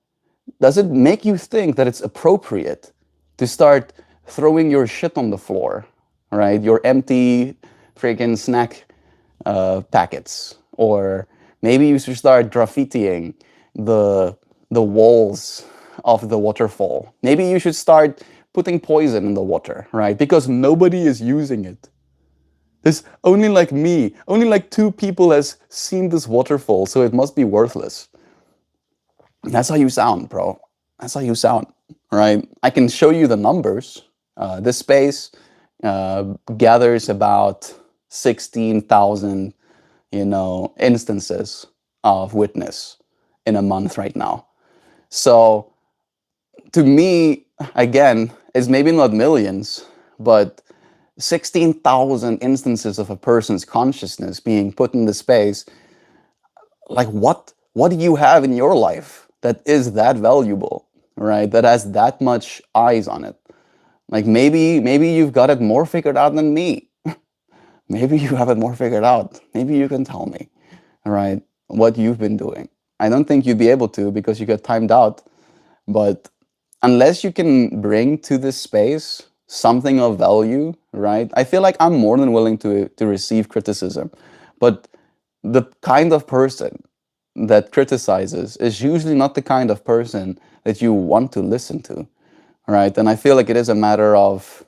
[SPEAKER 1] Does it make you think that it's appropriate to start throwing your shit on the floor, right? Your empty freaking snack packets, or maybe you should start graffitiing the walls of the waterfall. Maybe you should start putting poison in the water, right? Because nobody is using it. There's only like me, only like 2 people has seen this waterfall, so it must be worthless. That's how you sound, bro. That's how you sound, right? I can show you the numbers. This space gathers about 16,000, instances of witness in a month right now. So to me, again, it's maybe not millions, but 16,000 instances of a person's consciousness being put in the space. Like what do you have in your life that is that valuable, right? That has that much eyes on it. Like maybe you've got it more figured out than me. Maybe you have it more figured out. Maybe you can tell me, right, what you've been doing. I don't think you'd be able to because you get timed out. But unless you can bring to this space something of value, right? I feel like I'm more than willing to receive criticism. But the kind of person that criticizes is usually not the kind of person that you want to listen to, right? And I feel like it is a matter of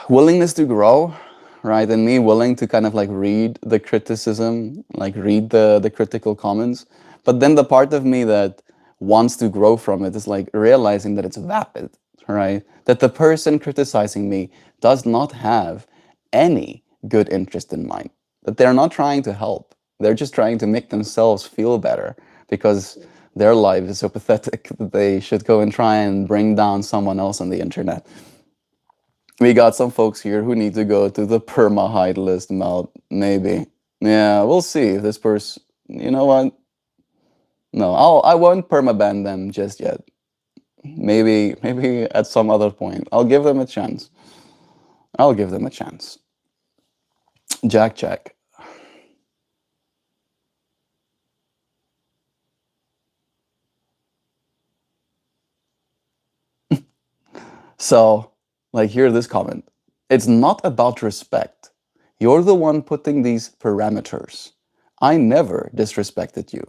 [SPEAKER 1] willingness to grow, right? And me willing to kind of like read the criticism, like read the critical comments. But then the part of me that wants to grow from it is like realizing that it's vapid, right? That the person criticizing me does not have any good interest in mind. That they're not trying to help. They're just trying to make themselves feel better because their life is so pathetic that they should go and try and bring down someone else on the internet. We got some folks here who need to go to the perma-hide list, Melt. Maybe. Yeah, we'll see if this person... You know what? No, I won't perma-ban them just yet. Maybe at some other point. I'll give them a chance. I'll give them a chance. Jack check. So, like, hear this comment. It's not about respect. You're the one putting these parameters. I never disrespected you.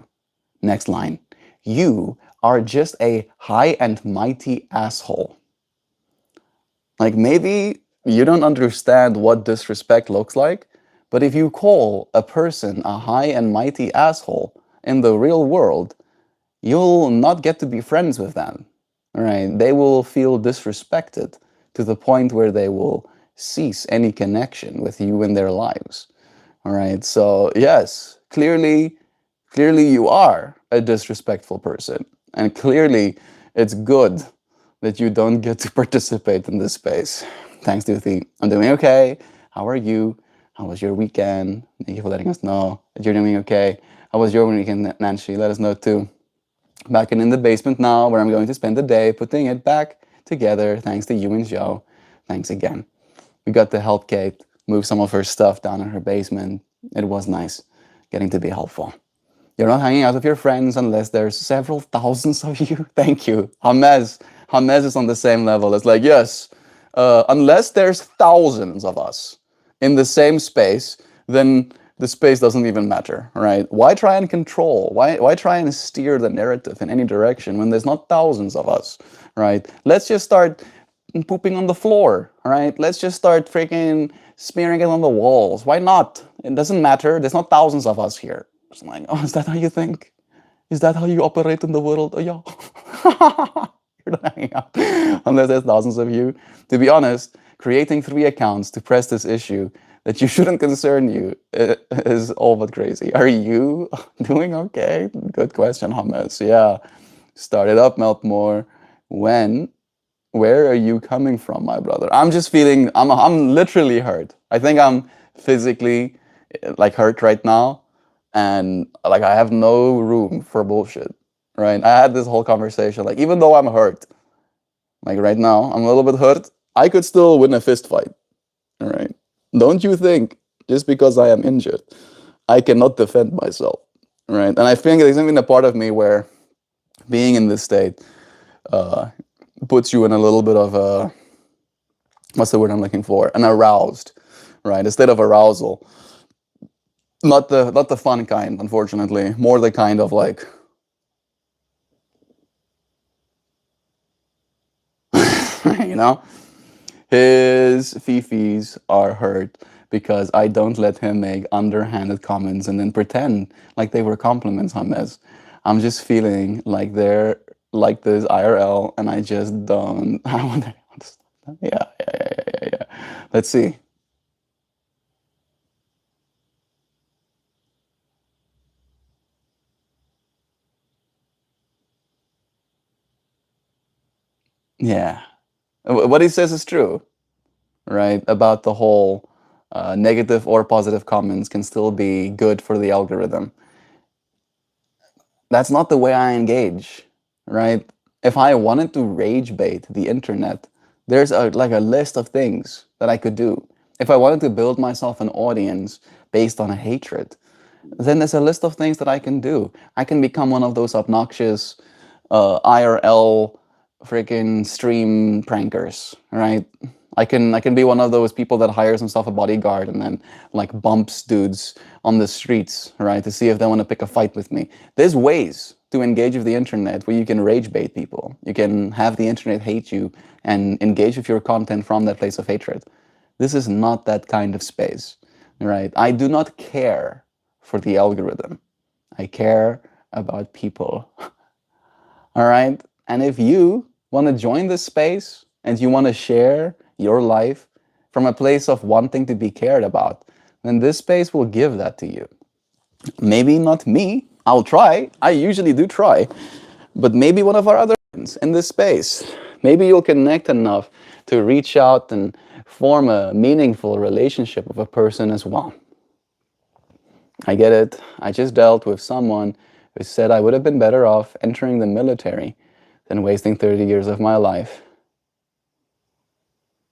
[SPEAKER 1] Next line. You are just a high and mighty asshole. Like, maybe you don't understand what disrespect looks like, but if you call a person a high and mighty asshole in the real world, you'll not get to be friends with them, right? They will feel disrespected to the point where they will cease any connection with you in their lives, all right? So yes, clearly you are a disrespectful person, and clearly it's good that you don't get to participate in this space. Thanks, Duthie. I'm doing okay. How are you? How was your weekend? Thank you for letting us know that you're doing okay. How was your weekend, Nancy? Let us know too. Back in the basement now, where I'm going to spend the day putting it back together, thanks to you and Joe. Thanks again. We got to help Kate move some of her stuff down in her basement. It was nice getting to be helpful. You're not hanging out with your friends unless there's several thousands of you. Thank you. Hamez is on the same level. It's like, yes, unless there's thousands of us in the same space, then the space doesn't even matter, right? Why try and control? Why try and steer the narrative in any direction when there's not thousands of us, right? Let's just start pooping on the floor, right? Let's just start freaking smearing it on the walls. Why not? It doesn't matter. There's not thousands of us here. It's like, oh, is that how you think? Is that how you operate in the world? Oh, yeah. You're not hanging out unless there's thousands of you. To be honest, creating 3 accounts to press this issue that you shouldn't concern you is all but crazy. Are you doing okay? Good question, Hamas. Yeah. Start it up, MeltMore. Where are you coming from, my brother? I'm just feeling, I'm literally hurt. I think I'm physically like hurt right now. And like I have no room for bullshit, right? I had this whole conversation, like even though I'm hurt, like right now, I'm a little bit hurt, I could still win a fist fight. All right. Don't you think just because I am injured, I cannot defend myself, right? And I think there's even a part of me where being in this state uh, puts you in a little bit of a, what's the word I'm looking for? An aroused, right? A state of arousal. Not the fun kind, unfortunately. More the kind of like, you know, his fifis are hurt because I don't let him make underhanded comments and then pretend like they were compliments on this. I'm just feeling like they're like this IRL, and I just don't. I wonder. Yeah. Let's see. Yeah. What he says is true, right? About the whole negative or positive comments can still be good for the algorithm. That's not the way I engage, right? If I wanted to rage bait the internet, there's like a list of things that I could do. If I wanted to build myself an audience based on a hatred, then there's a list of things that I can do. I can become one of those obnoxious IRL freaking stream prankers, right? I can be one of those people that hires himself a bodyguard and then like bumps dudes on the streets, right, to see if they want to pick a fight with me. There's ways to engage with the internet where you can rage bait people. You can have the internet hate you and engage with your content from that place of hatred. This is not that kind of space, right? I do not care for the algorithm. I care about people. All right? And if you want to join this space and you want to share your life from a place of wanting to be cared about, then this space will give that to you. Maybe not me. I'll try. I usually do try. But maybe one of our other friends in this space. Maybe you'll connect enough to reach out and form a meaningful relationship with a person as well. I get it. I just dealt with someone who said I would have been better off entering the military than wasting 30 years of my life.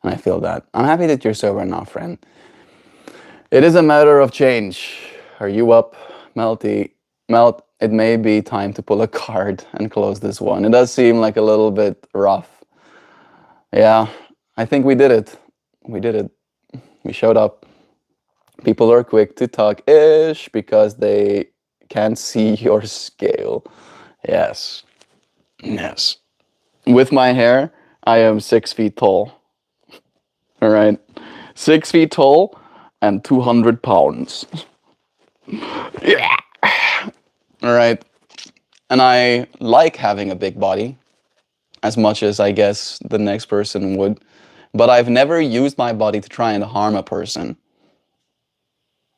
[SPEAKER 1] And I feel that. I'm happy that you're sober now, friend. It is a matter of change. Are you up, Melty? Melt, it may be time to pull a card and close this one. It does seem like a little bit rough. Yeah, I think we did it. We did it. We showed up. People are quick to talk-ish because they can't see your scale. Yes. Yes. With my hair, I am 6 feet tall. All right. 6 feet tall and 200 pounds. Yeah. All right. And I like having a big body as much as I guess the next person would. But I've never used my body to try and harm a person,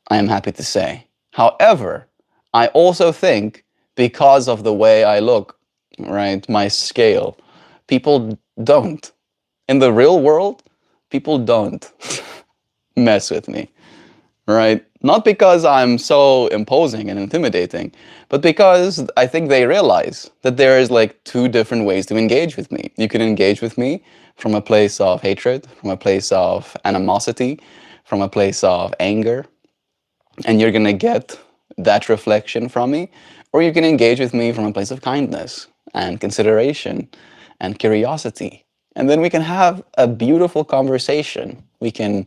[SPEAKER 1] I am happy to say. However, I also think because of the way I look, right, my scale, people don't. In the real world, people don't mess with me, right? Not because I'm so imposing and intimidating, but because I think they realize that there is like two different ways to engage with me. You can engage with me from a place of hatred, from a place of animosity, from a place of anger, and you're gonna get that reflection from me, or you can engage with me from a place of kindness and consideration and curiosity. And then we can have a beautiful conversation. We can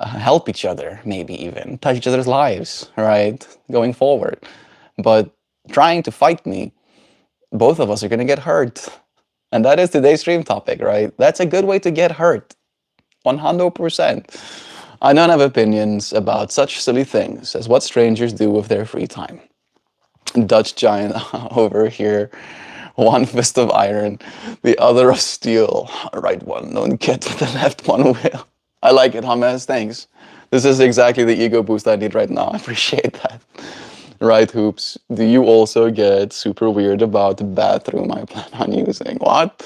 [SPEAKER 1] help each other, maybe even touch each other's lives, right? Going forward. But trying to fight me, both of us are gonna get hurt. And that is today's stream topic, right? That's a good way to get hurt. 100%. I don't have opinions about such silly things as what strangers do with their free time. Dutch giant over here, one fist of iron, the other of steel. Right one, don't get to the left one will. I like it, Hamas, thanks. This is exactly the ego boost I need right now. I appreciate that. Right, Hoops, do you also get super weird about the bathroom I plan on using? What?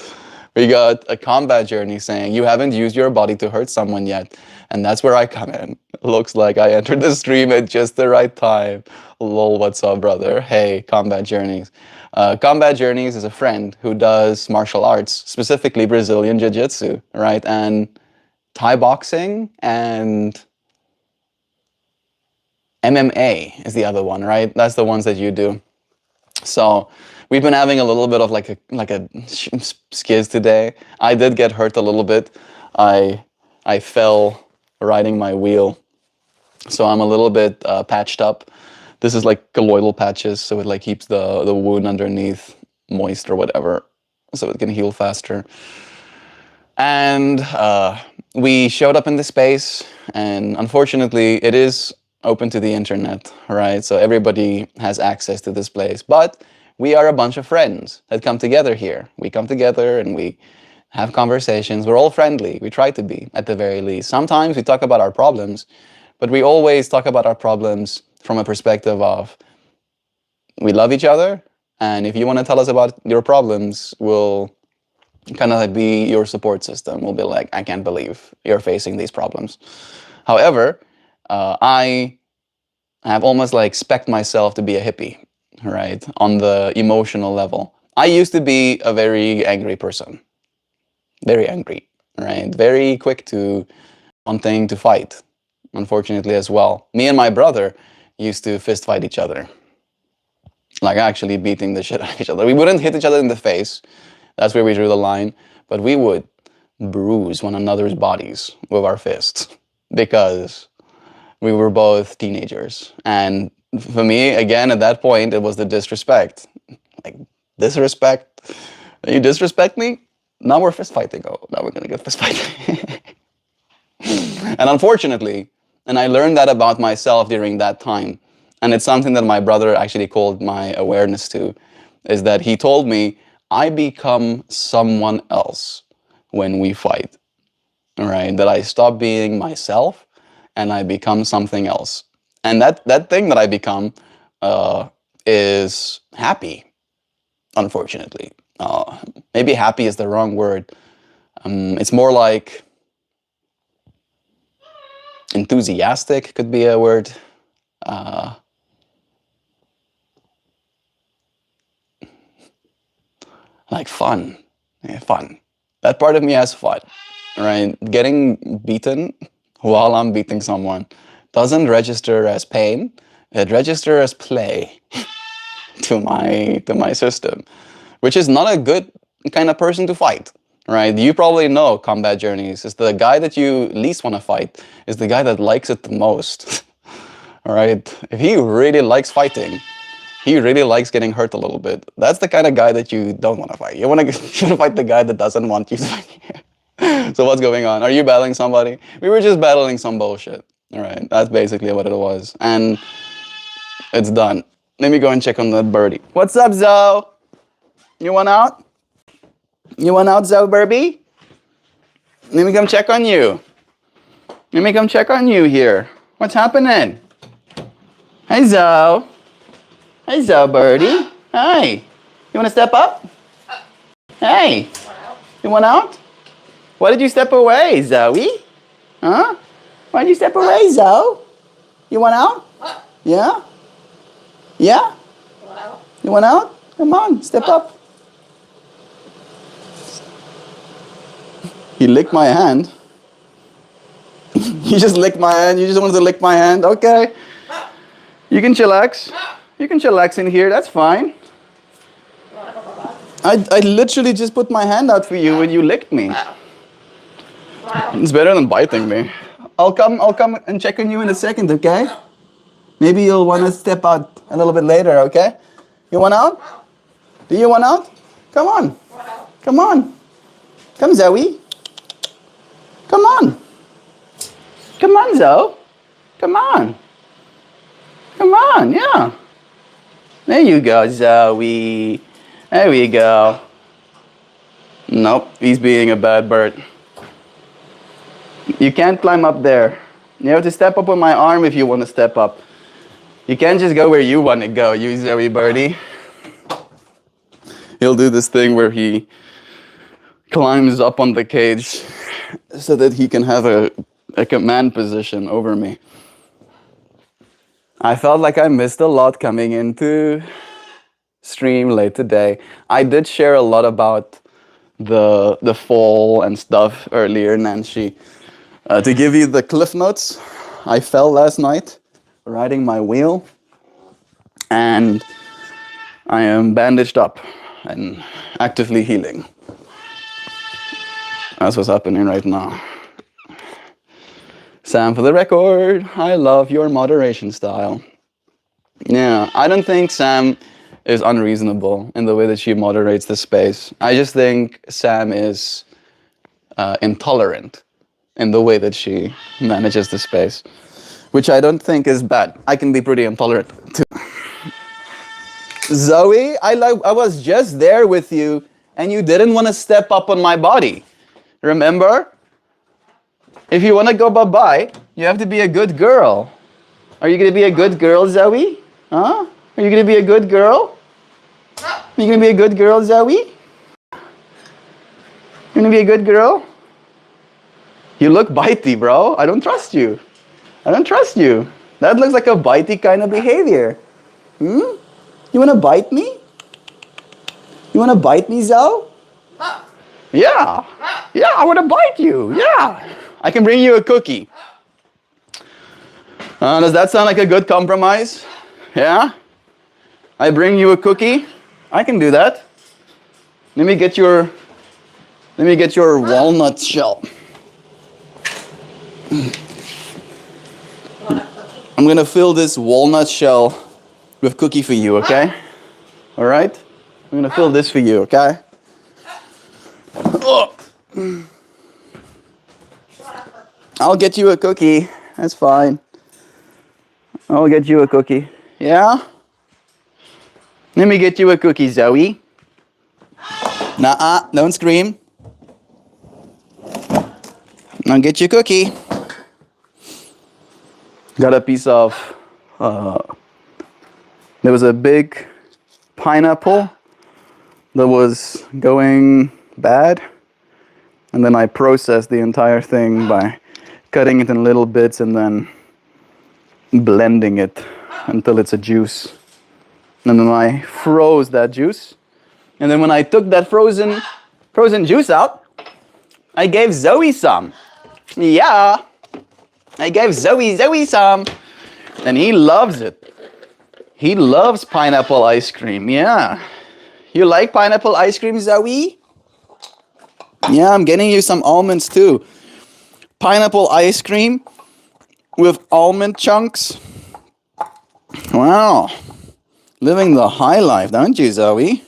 [SPEAKER 1] We got a combat journey saying you haven't used your body to hurt someone yet, and that's where I come in. Looks like I entered the stream at just the right time. Lol, what's up, brother? Hey, Combat Journeys. Combat Journeys is a friend who does martial arts, specifically Brazilian Jiu-Jitsu, right? And Thai boxing and MMA is the other one, right? That's the ones that you do. So we've been having a little bit of like a skiz today. I did get hurt a little bit. I fell riding my wheel, so I'm a little bit patched up. This is like colloidal patches, so it like keeps the wound underneath moist or whatever, so it can heal faster. And we showed up in the space, and unfortunately, it is open to the internet, right? So everybody has access to this place. But we are a bunch of friends that come together here. We come together and we have conversations. We're all friendly. We try to be, at the very least. Sometimes we talk about our problems, but we always talk about our problems from a perspective of we love each other, and if you want to tell us about your problems, we'll kind of like be your support system. We'll be like, I can't believe you're facing these problems. However, I have almost like spec'd myself to be a hippie, right? On the emotional level. I used to be a very angry person. Very angry, right? Very quick to wanting to fight, unfortunately, as well. Me and my brother used to fist fight each other. Like actually beating the shit out of each other. We wouldn't hit each other in the face. That's where we drew the line. But we would bruise one another's bodies with our fists because we were both teenagers. And for me, again, at that point, it was the disrespect. Like, disrespect? You disrespect me? Now we're fist fighting. Oh, now we're going to get fist fighting. And unfortunately, and I learned that about myself during that time, and it's something that my brother actually called my awareness to, is that he told me, I become someone else when we fight, right? That I stop being myself and I become something else. And that thing that I become is happy, unfortunately. Maybe happy is the wrong word. It's more like enthusiastic could be a word. Like fun. Yeah, fun. That part of me has fun, right? Getting beaten while I'm beating someone doesn't register as pain. It registers as play to my system, which is not a good kind of person to fight, right? You probably know combat journeys. It's the guy that you least want to fight is the guy that likes it the most, all right? If he really likes fighting, he really likes getting hurt a little bit. That's the kind of guy that you don't want to fight. You want to fight the guy that doesn't want you to fight. So what's going on? Are you battling somebody? We were just battling some bullshit. All right, that's basically what it was. And it's done. Let me go and check on that birdie. What's up, Zoe? You want out? You want out, Zoe Burby? Let me come check on you. Let me come check on you here. What's happening? Hey, Zoe. Hey, Zoe Birdie. Hi. You want to step up? Hey. You want out? Why did you step away, Zoe? Huh? Why did you step away, Zoe? You want out? Yeah? Yeah? You want out? Come on, step up. He licked my hand. You just licked my hand. You just wanted to lick my hand. Okay. You can chillax. You can chillax in here. That's fine. I literally just put my hand out for you when you licked me. It's better than biting me. I'll come and check on you in a second, okay? Maybe you'll want to step out a little bit later, okay? You want out? Do you want out? Come on. Come on. Come, Zoe. Come on. Come on, Zoe. Come on. Come on, yeah. There you go, Zoe. There we go. Nope, he's being a bad bird. You can't climb up there. You have to step up on my arm if you want to step up. You can't just go where you want to go, you Zoe Birdie. He'll do this thing where he climbs up on the cage so that he can have a command position over me. I felt like I missed a lot coming into stream late today. I did share a lot about the fall and stuff earlier, Nancy. To give you the cliff notes, I fell last night riding my wheel, and I am bandaged up and actively healing. That's what's happening right now. Sam, for the record, I love your moderation style. Yeah, I don't think Sam is unreasonable in the way that she moderates the space. I just think Sam is intolerant in the way that she manages the space, which I don't think is bad. I can be pretty intolerant too. Zoe, I was just there with you, and you didn't want to step up on my body. Remember? If you want to go bye-bye, you have to be a good girl. Are you going to be a good girl, Zoe? Huh? Are you going to be a good girl? Are you going to be a good girl, Zoe? You going to be a good girl? You look bitey, bro. I don't trust you. I don't trust you. That looks like a bitey kind of behavior. Hmm? You want to bite me? You want to bite me, Zoe? Yeah. Yeah, I want to bite you. Yeah. I can bring you a cookie. Does that sound like a good compromise? Yeah? I bring you a cookie? I can do that. Let me get your walnut shell. I'm gonna fill this walnut shell with cookie for you, okay? All right? I'm gonna fill this for you, okay? Oh. I'll get you a cookie. That's fine. I'll get you a cookie. Yeah? Let me get you a cookie, Zoe. Nuh-uh, don't scream. I'll get you a cookie. Got a piece of, there was a big pineapple that was going bad. And then I processed the entire thing by cutting it in little bits and then blending it until it's a juice. And then I froze that juice. And then when I took that frozen juice out, I gave Zoe some. Yeah. I gave Zoe some. And he loves it. He loves pineapple ice cream. Yeah. You like pineapple ice cream, Zoe? Yeah, I'm getting you some almonds too. Pineapple ice cream with almond chunks. Wow. Living the high life, don't you, Zoe?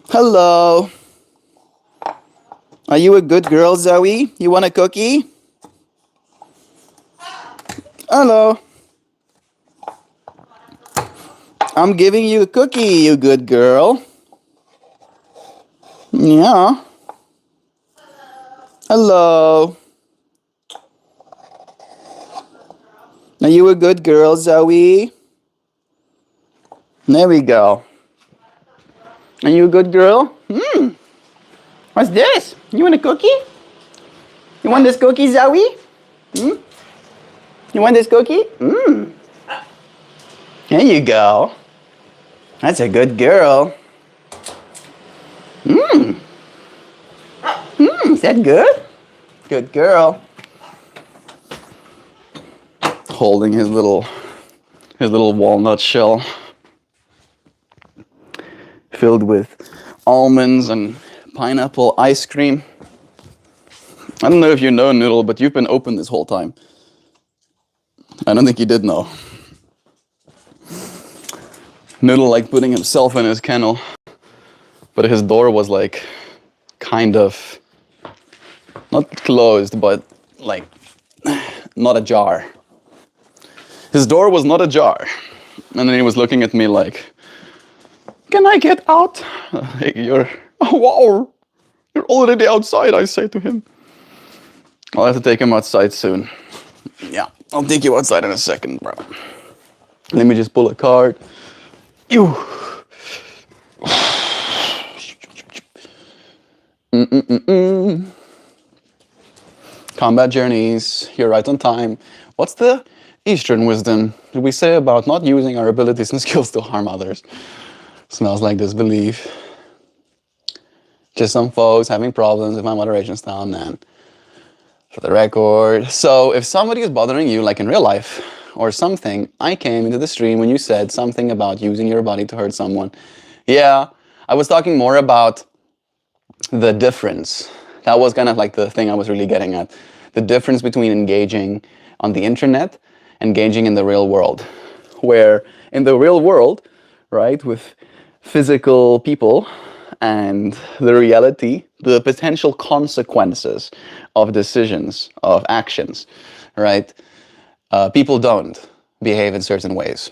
[SPEAKER 1] Hello. Are you a good girl, Zoe? You want a cookie? Hello. I'm giving you a cookie, you good girl. Yeah. Hello. Are you a good girl, Zoe? There we go. Are you a good girl? What's this? You want a cookie? You want this cookie, Zoe? You want this cookie? There you go. That's a good girl. Is that good? Good girl. Holding his little walnut shell filled with almonds and pineapple ice cream. I don't know if you know, Noodle, but you've been open this whole time. I don't think you did know. Noodle liked putting himself in his kennel, but his door was like kind of not closed, but like not ajar. His door was not ajar. And then he was looking at me like, can I get out? Wow, you're already outside, I say to him. I'll have to take him outside soon. Yeah, I'll take you outside in a second, bro. Let me just pull a card. You. Combat journeys, you're right on time. What's the Eastern wisdom did we say about not using our abilities and skills to harm others? Smells like disbelief. Just some folks having problems with my moderation style, man. For the record. So if somebody is bothering you, like in real life or something, I came into the stream when you said something about using your body to hurt someone. Yeah, I was talking more about the difference. That was kind of like the thing I was really getting at. The difference between engaging on the internet and engaging in the real world. Where in the real world, right, with physical people and the reality, the potential consequences of decisions, of actions, right, people don't behave in certain ways.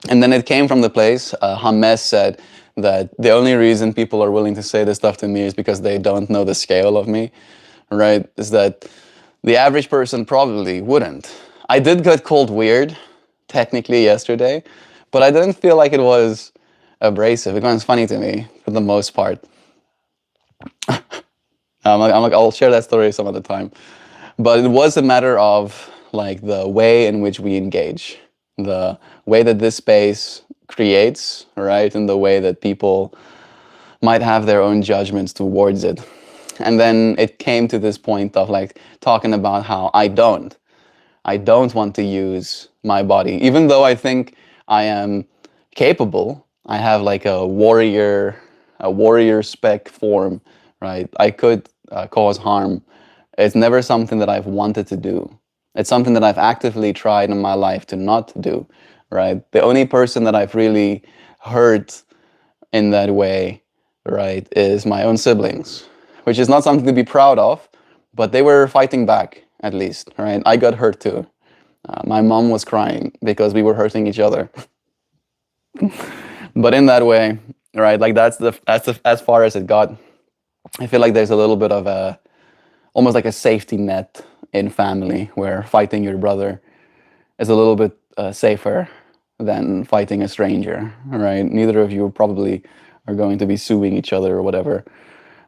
[SPEAKER 1] And then it came from the place, Hames said that the only reason people are willing to say this stuff to me is because they don't know the scale of me, right? Is that the average person probably wouldn't. I did get called weird, technically, yesterday, but I didn't feel like it was abrasive. It was funny to me, for the most part. I'll share that story some other time. But it was a matter of like the way in which we engage, the way that this space creates, right? And the way that people might have their own judgments towards it. And then it came to this point of like talking about how I don't want to use my body, even though I think I am capable. I have like a warrior spec form, right? I could cause harm. It's never something that I've wanted to do. It's something that I've actively tried in my life to not do, right? The only person that I've really hurt in that way, right, is my own siblings, which is not something to be proud of, but they were fighting back at least, right? I got hurt too. My mom was crying because we were hurting each other. But in that way, right, like that's as far as it got. I feel like there's a little bit of a, almost like a safety net in family where fighting your brother is a little bit safer than fighting a stranger, right? Neither of you probably are going to be suing each other or whatever,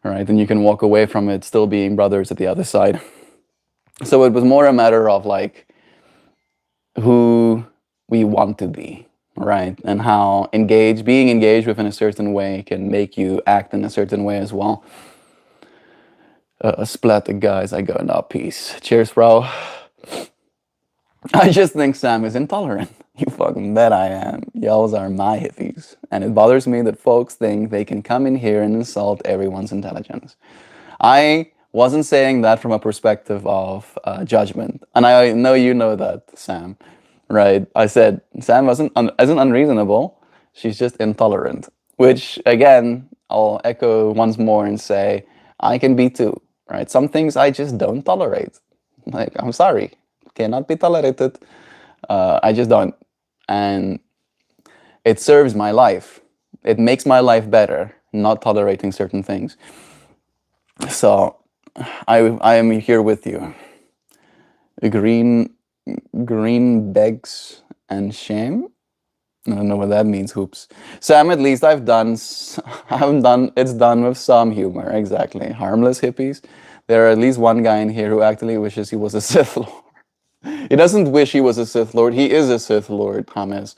[SPEAKER 1] right? And you can walk away from it still being brothers at the other side. So it was more a matter of like who we want to be, right? And how being engaged within a certain way can make you act in a certain way as well. Splatter guys, I go now, peace. Cheers, bro. I just think Sam is intolerant. You fucking bet I am. Y'all are my hippies. And it bothers me that folks think they can come in here and insult everyone's intelligence. I wasn't saying that from a perspective of judgment. And I know you know that, Sam, right? I said, Sam isn't unreasonable. She's just intolerant. Which, again, I'll echo once more and say, I can be too, right? Some things I just don't tolerate. Like, I'm sorry. Cannot be tolerated. I just don't. And it serves my life. It makes my life better, not tolerating certain things. So I am here with you. Green begs and shame. I don't know what that means. Hoops. Sam, at least it's done with some humor. Exactly. Harmless hippies. There are at least one guy in here who actually wishes he was a Sith Lord. He doesn't wish he was a Sith Lord. He is a Sith Lord, James.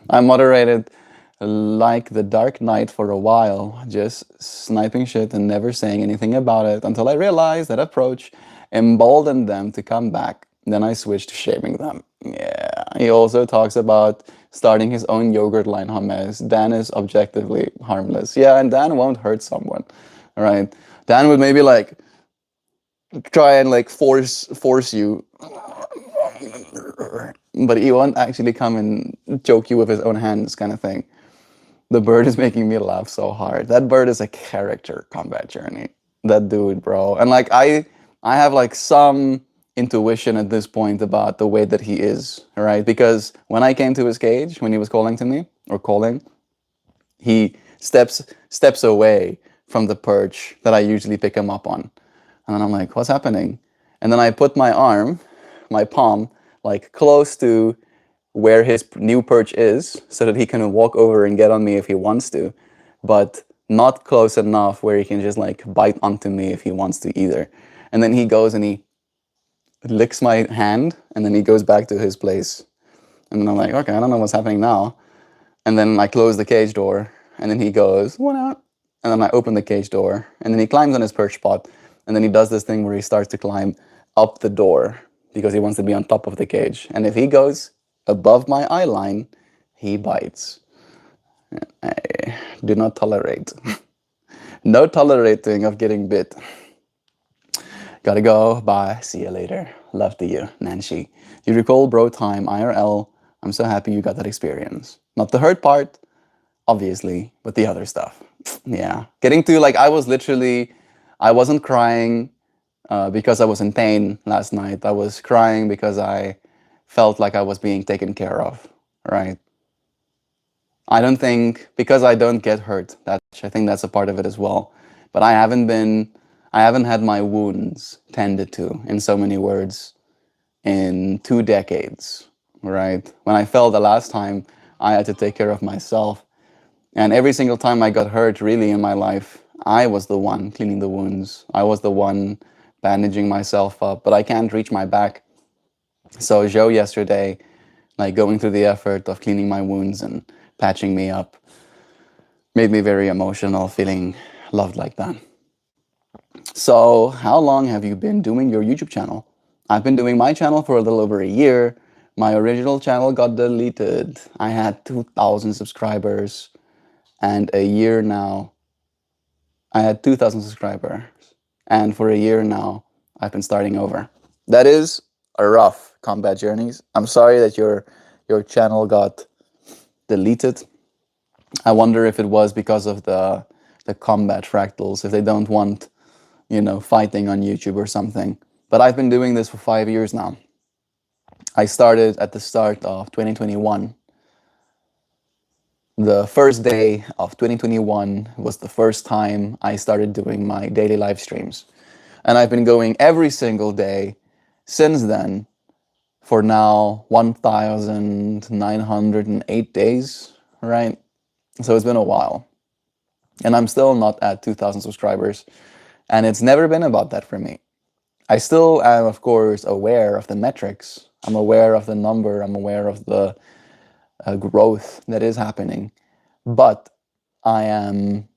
[SPEAKER 1] I moderated like the Dark Knight for a while, just sniping shit and never saying anything about it until I realized that approach emboldened them to come back. Then I switched to shaming them. Yeah. He also talks about starting his own yogurt line, James. Dan is objectively harmless. Yeah, and Dan won't hurt someone, right? Dan would maybe like try and like force you, but he won't actually come and choke you with his own hands, kind of thing. The bird is making me laugh so hard. That bird is a character, Combat Journey. That dude, bro. And like I have like some intuition at this point about the way that he is, right? Because when I came to his cage, when he was calling to me, or calling, he steps away from the perch that I usually pick him up on. And then I'm like, what's happening? And then I put my palm, like close to where his new perch is so that he can walk over and get on me if he wants to, but not close enough where he can just like bite onto me if he wants to either. And then he goes and he licks my hand and then he goes back to his place. And then I'm like, okay, I don't know what's happening now. And then I close the cage door and then he goes, what out? and then I open the cage door, and then he climbs on his perch spot, and then he does this thing where he starts to climb up the door because he wants to be on top of the cage. And if he goes above my eye line, he bites. I do not tolerate. No tolerating of getting bit. Gotta go. Bye. See you later. Love to you, Nancy. You recall bro time IRL. I'm so happy you got that experience. Not the hurt part, obviously, but the other stuff. Yeah. Getting to, like, I wasn't crying because I was in pain last night. I was crying because I felt like I was being taken care of, right? I don't think, because I don't get hurt that much, I think that's a part of it as well. But I haven't had my wounds tended to, in so many words, in 2 decades, right? When I fell the last time, I had to take care of myself. And every single time I got hurt, really, in my life, I was the one cleaning the wounds. I was the one bandaging myself up, but I can't reach my back. So Joe yesterday, like, going through the effort of cleaning my wounds and patching me up, made me very emotional, feeling loved like that. So how long have you been doing your YouTube channel? I've been doing my channel for a little over a year. My original channel got deleted. I had 2,000 subscribers, and a year now, I had 2,000 subscribers, and for a year now, I've been starting over. That is a rough combat journeys. I'm sorry that your channel got deleted. I wonder if it was because of the combat fractals, if they don't want, fighting on YouTube or something. But I've been doing this for 5 years now. I started at the start of 2021. The first day of 2021 was the first time I started doing my daily live streams. And I've been going every single day since then for now 1,908 days, right? So it's been a while. And I'm still not at 2,000 subscribers. And it's never been about that for me. I still am, of course, aware of the metrics. I'm aware of the number. I'm aware of the growth that is happening. But I am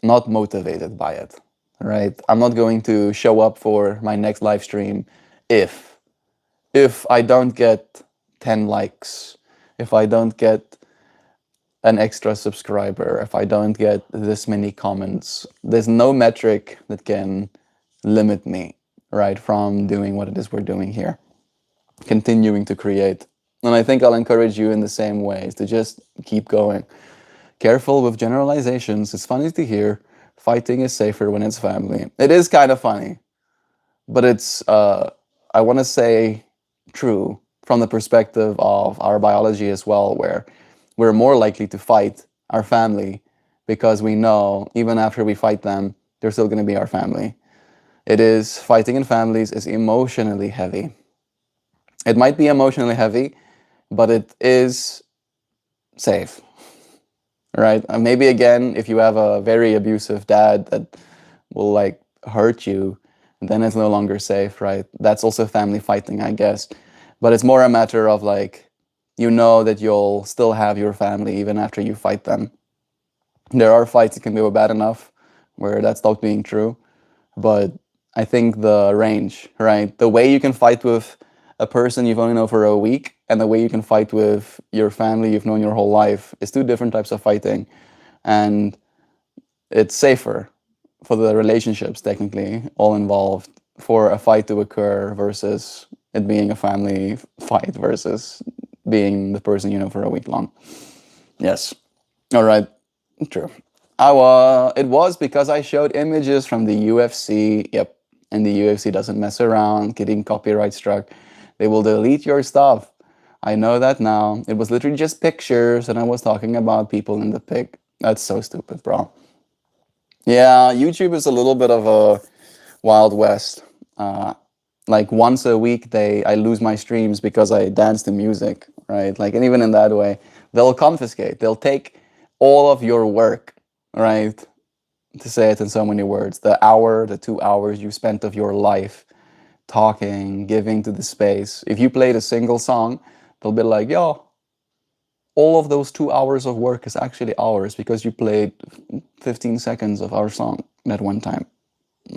[SPEAKER 1] not motivated by it, right? I'm not going to show up for my next live stream if I don't get 10 likes, if I don't get an extra subscriber, if I don't get this many comments. There's no metric that can limit me, right, from doing what it is we're doing here, continuing to create. And I think I'll encourage you in the same ways to just keep going. Careful with generalizations. It's funny to hear fighting is safer when it's family. It is kind of funny, but it's, I want to say, true from the perspective of our biology as well, where we're more likely to fight our family because we know even after we fight them, they're still going to be our family. It is, fighting in families is emotionally heavy. It might be emotionally heavy, but it is safe, right? And maybe again, if you have a very abusive dad that will like hurt you, then it's no longer safe, right? That's also family fighting, I guess. But it's more a matter of like, you know that you'll still have your family even after you fight them. There are fights that can be bad enough where that stops being true. But I think the range, right? The way you can fight with a person you've only known for a week and the way you can fight with your family you've known your whole life is 2 different types of fighting. And it's safer for the relationships, technically, all involved, for a fight to occur versus it being a family fight versus being the person you know for a week long. Yes. All right. True. It was because I showed images from the UFC. Yep. And the UFC doesn't mess around getting copyright struck. They will delete your stuff. I know that now. It was literally just pictures, and I was talking about people in the pic. That's so stupid, bro. Yeah, YouTube is a little bit of a Wild West. Like once a week, I lose my streams because I dance to music, right? Like, and even in that way, they'll confiscate. They'll take all of your work, right? To say it in so many words, the 2 hours you spent of your life talking, giving to the space. If you played a single song, they'll be like, yo, all of those 2 hours of work is actually ours because you played 15 seconds of our song that one time.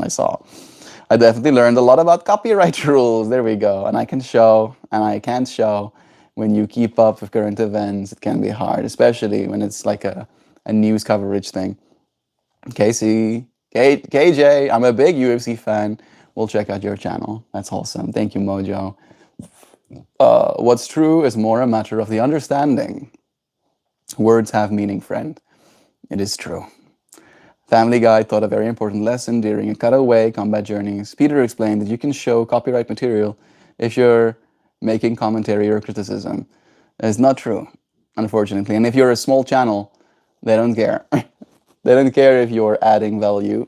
[SPEAKER 1] I saw. I definitely learned a lot about copyright rules. There we go. And I can show, and I can't show. When you keep up with current events, it can be hard, especially when it's like a news coverage thing. KJ, I'm a big UFC fan. We'll check out your channel. That's awesome. Thank you, Mojo. What's true is more a matter of the understanding. Words have meaning, friend. It is true. Family Guy taught a very important lesson during a cutaway combat journeys. Peter explained that you can show copyright material if you're making commentary or criticism. It's not true, unfortunately. And if you're a small channel, they don't care. They don't care if you're adding value.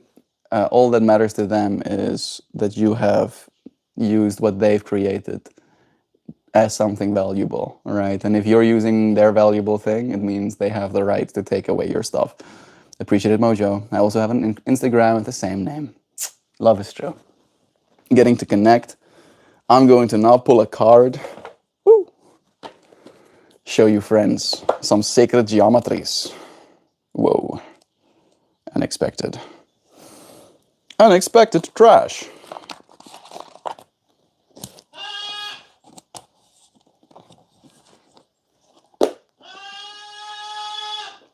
[SPEAKER 1] All that matters to them is that you have used what they've created as something valuable, right? And if you're using their valuable thing, it means they have the right to take away your stuff. Appreciate it, Mojo. I also have an Instagram with the same name. Love is true. Getting to connect. I'm going to now pull a card. Woo! Show you, friends, some sacred geometries. Whoa. Unexpected. Unexpected trash.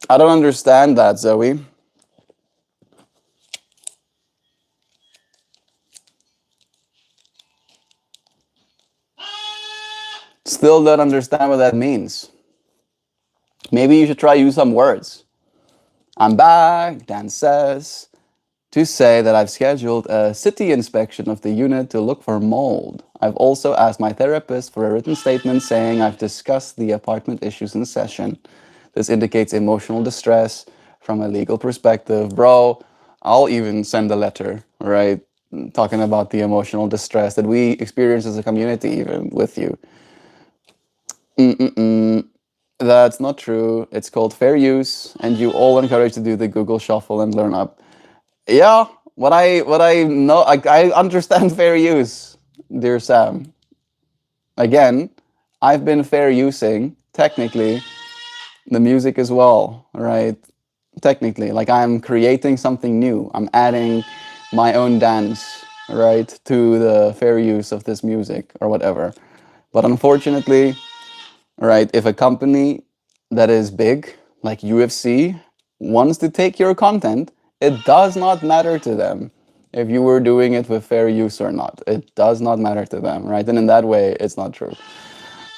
[SPEAKER 1] I don't understand that, Zoe. Still don't understand what that means. Maybe you should try use some words. I'm back, Dan says, to say that I've scheduled a city inspection of the unit to look for mold. I've also asked my therapist for a written statement saying I've discussed the apartment issues in session. This indicates emotional distress from a legal perspective. Bro, I'll even send a letter, right? Talking about the emotional distress that we experience as a community, even with you. That's not true. It's called fair use, and you all encouraged to do the Google Shuffle and learn up. Yeah, what I know, I understand fair use, dear Sam. Again, I've been fair using, technically, the music as well, right? Technically, like I'm creating something new. I'm adding my own dance, right, to the fair use of this music or whatever. But unfortunately, right, if a company that is big, like UFC, wants to take your content, it does not matter to them if you were doing it with fair use or not. It does not matter to them, right? And in that way, it's not true.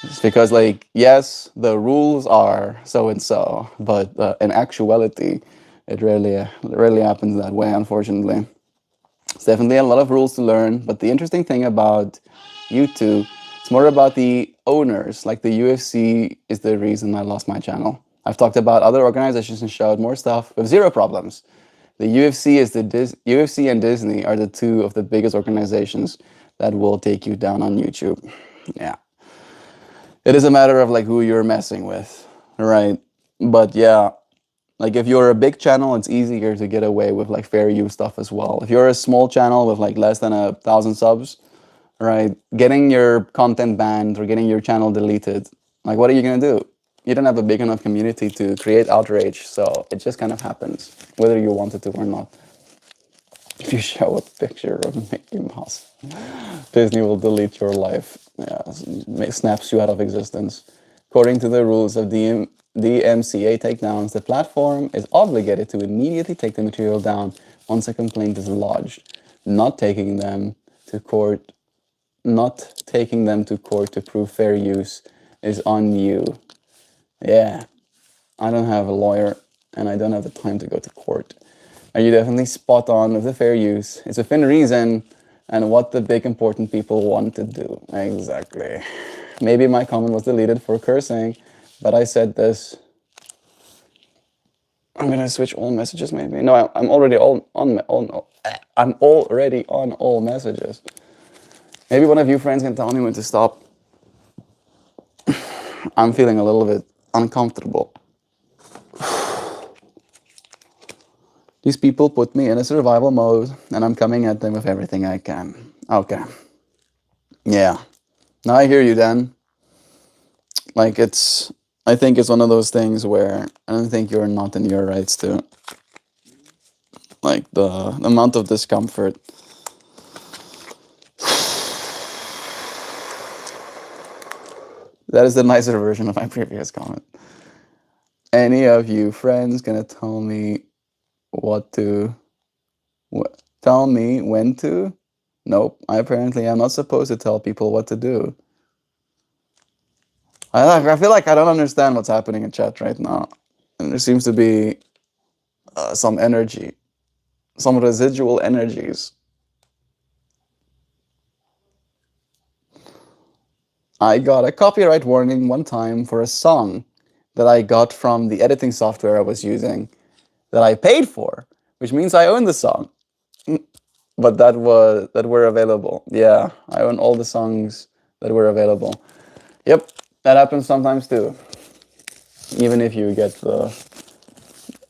[SPEAKER 1] It's because, like, yes, the rules are so and so, but in actuality, it rarely happens that way, unfortunately. It's definitely a lot of rules to learn, but the interesting thing about YouTube, it's more about the owners. Like the UFC is the reason I lost my channel. I've talked about other organizations and showed more stuff with zero problems. The UFC is UFC and Disney are the two of the biggest organizations that will take you down on YouTube. Yeah. It is a matter of like who you're messing with, right? But yeah, like if you're a big channel, it's easier to get away with like fair use stuff as well. If you're a small channel with like less than 1,000 subs, right? Getting your content banned or getting your channel deleted, like what are you gonna do? You don't have a big enough community to create outrage, so it just kind of happens, whether you want it to or not. If you show a picture of Mickey Mouse, Disney will delete your life. Yeah, snaps you out of existence. According to the rules of the DMCA takedowns, the platform is obligated to immediately take the material down once a complaint is lodged. Not taking them to court to prove fair use is on you. Yeah, I don't have a lawyer and I don't have the time to go to court. Are you definitely spot on with the fair use? It's within reason and what the big important people want to do. Exactly. Maybe my comment was deleted for cursing, but I said this. I'm gonna switch all messages maybe. No, I'm already I'm already on all messages. Maybe one of you friends can tell me when to stop. I'm feeling a little bit uncomfortable. These people put me in a survival mode, and I'm coming at them with everything I can. Okay. Yeah. Now I hear you, Dan. Like, it's I think it's one of those things where I don't think you're not in your rights to, like, the amount of discomfort. That is the nicer version of my previous comment. Any of you friends gonna tell me what to, tell me when to? Nope, I apparently am not supposed to tell people what to do. I feel like I don't understand what's happening in chat right now. And there seems to be some energy, some residual energies. I got a copyright warning one time for a song that I got from the editing software I was using that I paid for, which means I own the song. But that were available. Yeah, I own all the songs that were available. Yep, that happens sometimes too. Even if you get the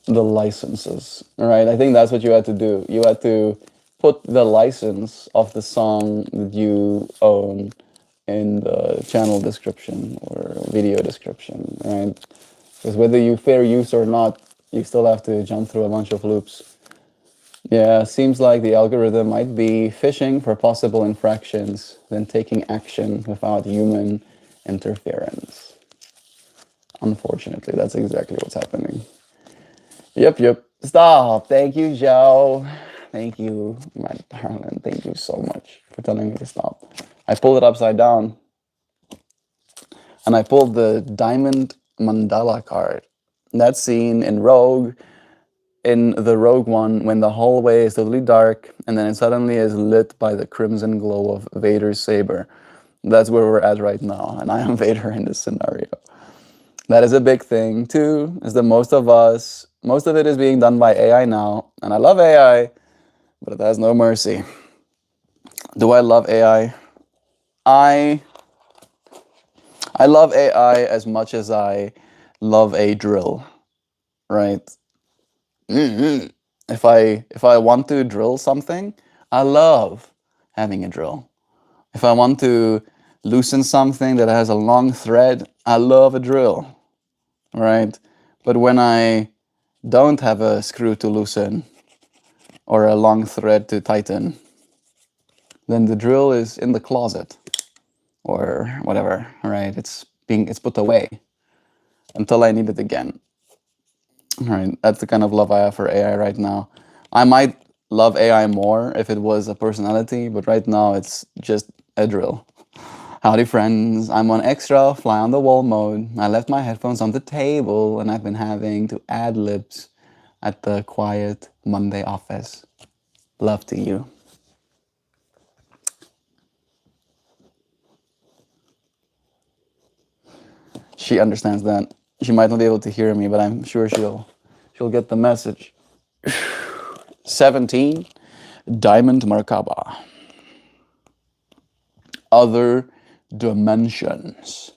[SPEAKER 1] licenses, right? I think that's what you had to do. You had to put the license of the song that you own in the channel description or video description, right? Because whether you fair use or not, you still have to jump through a bunch of loops. Yeah, seems like the algorithm might be fishing for possible infractions, then taking action without human interference. Unfortunately, that's exactly what's happening. Yep. Stop. Thank you, Joe. Thank you, my darling. Thank you so much for telling me to stop. I pulled it upside down. And I pulled the Diamond Mandala card. That scene in Rogue, in the Rogue one, when the hallway is totally dark and then it suddenly is lit by the crimson glow of Vader's saber. That's where we're at right now, and I am Vader in this scenario. That is a big thing, too, is that most of it is being done by AI now, and I love AI, but it has no mercy. Do I love AI? I love AI as much as I love a drill, right? If I want to drill something, I love having a drill. If I want to loosen something that has a long thread, I love a drill, right? But when I don't have a screw to loosen or a long thread to tighten, then the drill is in the closet or whatever, right? It's put away until I need it again. Right, that's the kind of love I have for AI right now. I might love AI more if it was a personality, but right now it's just a drill. Howdy friends, I'm on extra fly on the wall mode. I left my headphones on the table and I've been having to ad libs at the quiet Monday office. Love to you. She understands that. She might not be able to hear me, but I'm sure she'll get the message. 17, Diamond Merkaba. Other dimensions.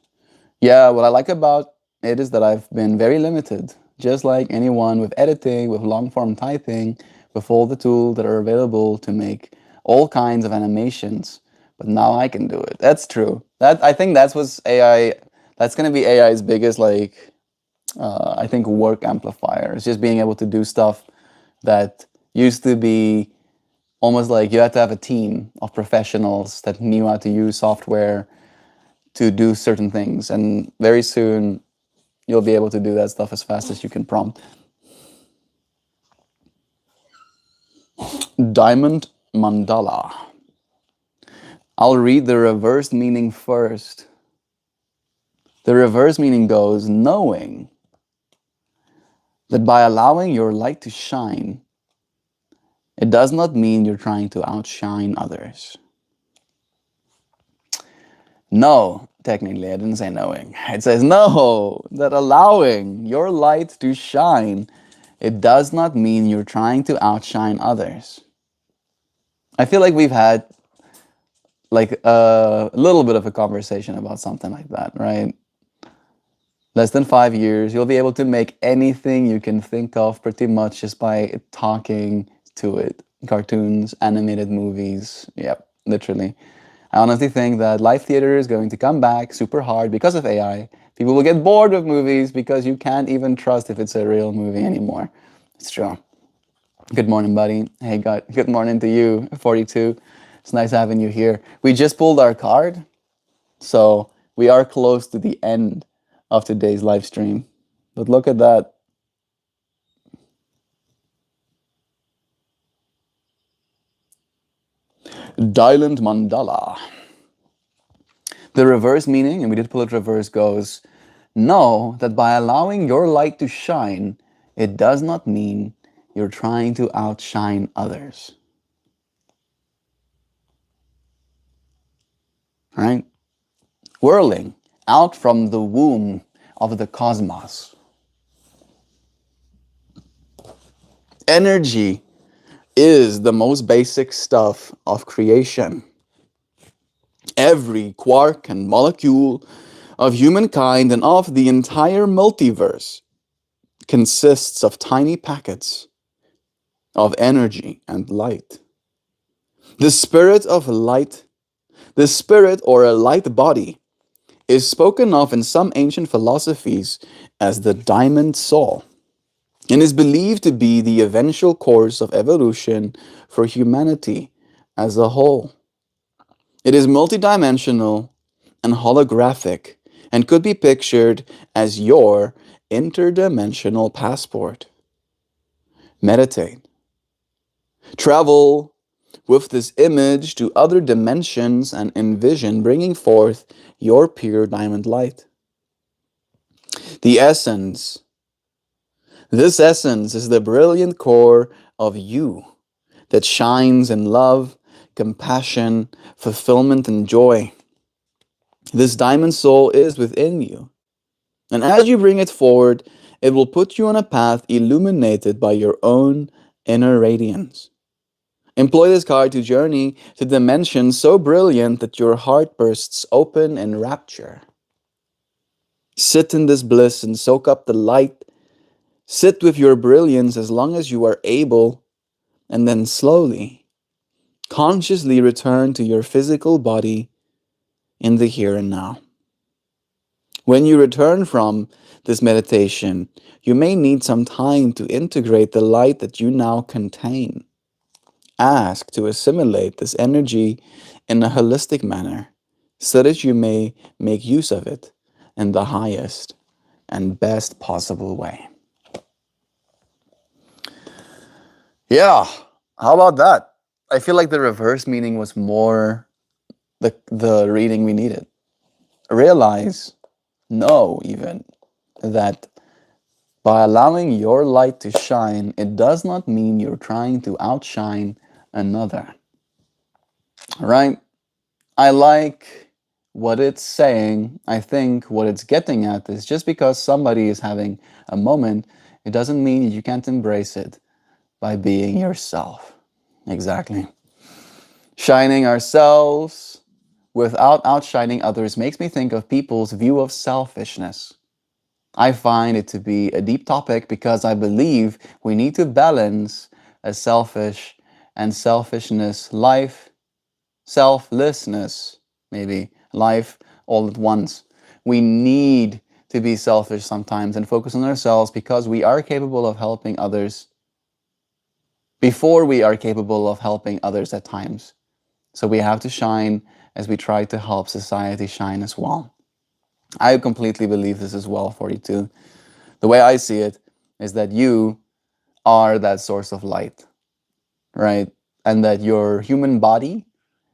[SPEAKER 1] Yeah, what I like about it is that I've been very limited. Just like anyone with editing, with long-form typing, with all the tools that are available to make all kinds of animations. But now I can do it. That's true. I think that's what's AI. That's gonna be AI's biggest, like, I think, work amplifier. It's just being able to do stuff that used to be almost like you had to have a team of professionals that knew how to use software to do certain things. And very soon, you'll be able to do that stuff as fast as you can prompt. Diamond Mandala. I'll read the reverse meaning first. The reverse meaning goes, knowing that by allowing your light to shine, it does not mean you're trying to outshine others. No, technically, I didn't say knowing. It says no, that allowing your light to shine, it does not mean you're trying to outshine others. I feel like we've had like a little bit of a conversation about something like that, right? Less than 5 years, you'll be able to make anything you can think of pretty much just by talking to it. Cartoons, animated movies, yep, literally. I honestly think that live theater is going to come back super hard because of AI. People will get bored of movies because you can't even trust if it's a real movie anymore. It's true. Good morning, buddy. Hey, God. Good morning to you, 42. It's nice having you here. We just pulled our card, so we are close to the end of today's live stream. But look at that. Dilent Mandala. The reverse meaning, and we did pull it reverse, goes, know that by allowing your light to shine, it does not mean you're trying to outshine others. Right? Whirling out from the womb of the cosmos. Energy is the most basic stuff of creation. Every quark and molecule of humankind and of the entire multiverse consists of tiny packets of energy and light. The spirit of light, the spirit or a light body, is spoken of in some ancient philosophies as the diamond soul, and is believed to be the eventual course of evolution for humanity as a whole. It is multidimensional and holographic, and could be pictured as your interdimensional passport. Meditate. Travel with this image to other dimensions and envision bringing forth your pure diamond light. The essence. This essence is the brilliant core of you that shines in love, compassion, fulfillment, and joy. This diamond soul is within you. And as you bring it forward, it will put you on a path illuminated by your own inner radiance. Employ this card to journey to dimensions so brilliant that your heart bursts open in rapture. Sit in this bliss and soak up the light. Sit with your brilliance as long as you are able, and then slowly, consciously return to your physical body in the here and now. When you return from this meditation, you may need some time to integrate the light that you now contain. Ask to assimilate this energy in a holistic manner so that you may make use of it in the highest and best possible way. Yeah, how about that? I feel like the reverse meaning was more the reading we needed. Realize, know even, that by allowing your light to shine, it does not mean you're trying to outshine another. Right? I like what it's saying. I think what it's getting at is just because somebody is having a moment, it doesn't mean you can't embrace it by being yourself. Exactly. Shining ourselves without outshining others makes me think of people's view of selfishness. I find it to be a deep topic because I believe we need to balance a selfish and selfishness life, selflessness, maybe, life all at once. We need to be selfish sometimes and focus on ourselves because we are capable of helping others before we are capable of helping others at times. So we have to shine as we try to help society shine as well. I completely believe this as well, 42. The way I see it is that you are that source of light, right? And that your human body,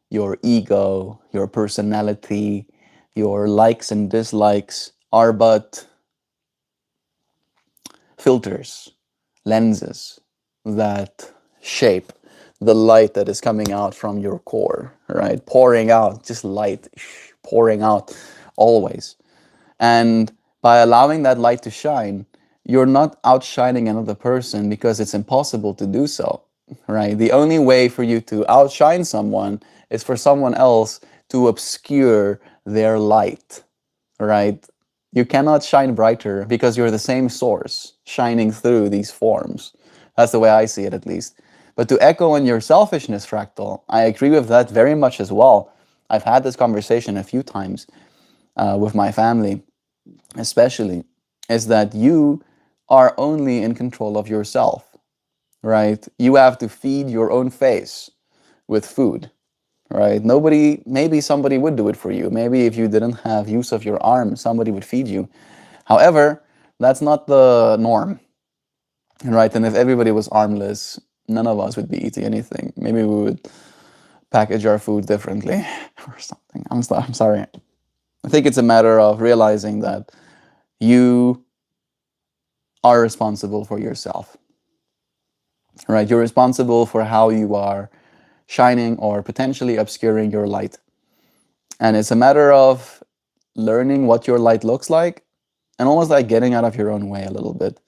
[SPEAKER 1] your ego, your personality, your likes and dislikes are but filters, lenses that shape the light that is coming out from your core, right? Pouring out, just light, pouring out always. And by allowing that light to shine, you're not outshining another person because it's impossible to do so, right? The only way for you to outshine someone is for someone else to obscure their light, right? You cannot shine brighter because you're the same source shining through these forms. That's the way I see it, at least. But to echo on your selfishness, Fractal, I agree with that very much as well. I've had this conversation a few times with my family, especially, is that you are only in control of yourself, right? You have to feed your own face with food, right? Nobody, maybe somebody would do it for you. Maybe if you didn't have use of your arm, somebody would feed you. However, that's not the norm, right? And if everybody was armless, none of us would be eating anything. Maybe we would package our food differently or something. I'm sorry. I think it's a matter of realizing that you are responsible for yourself, right? You're responsible for how you are shining or potentially obscuring your light. And it's a matter of learning what your light looks like and almost like getting out of your own way a little bit.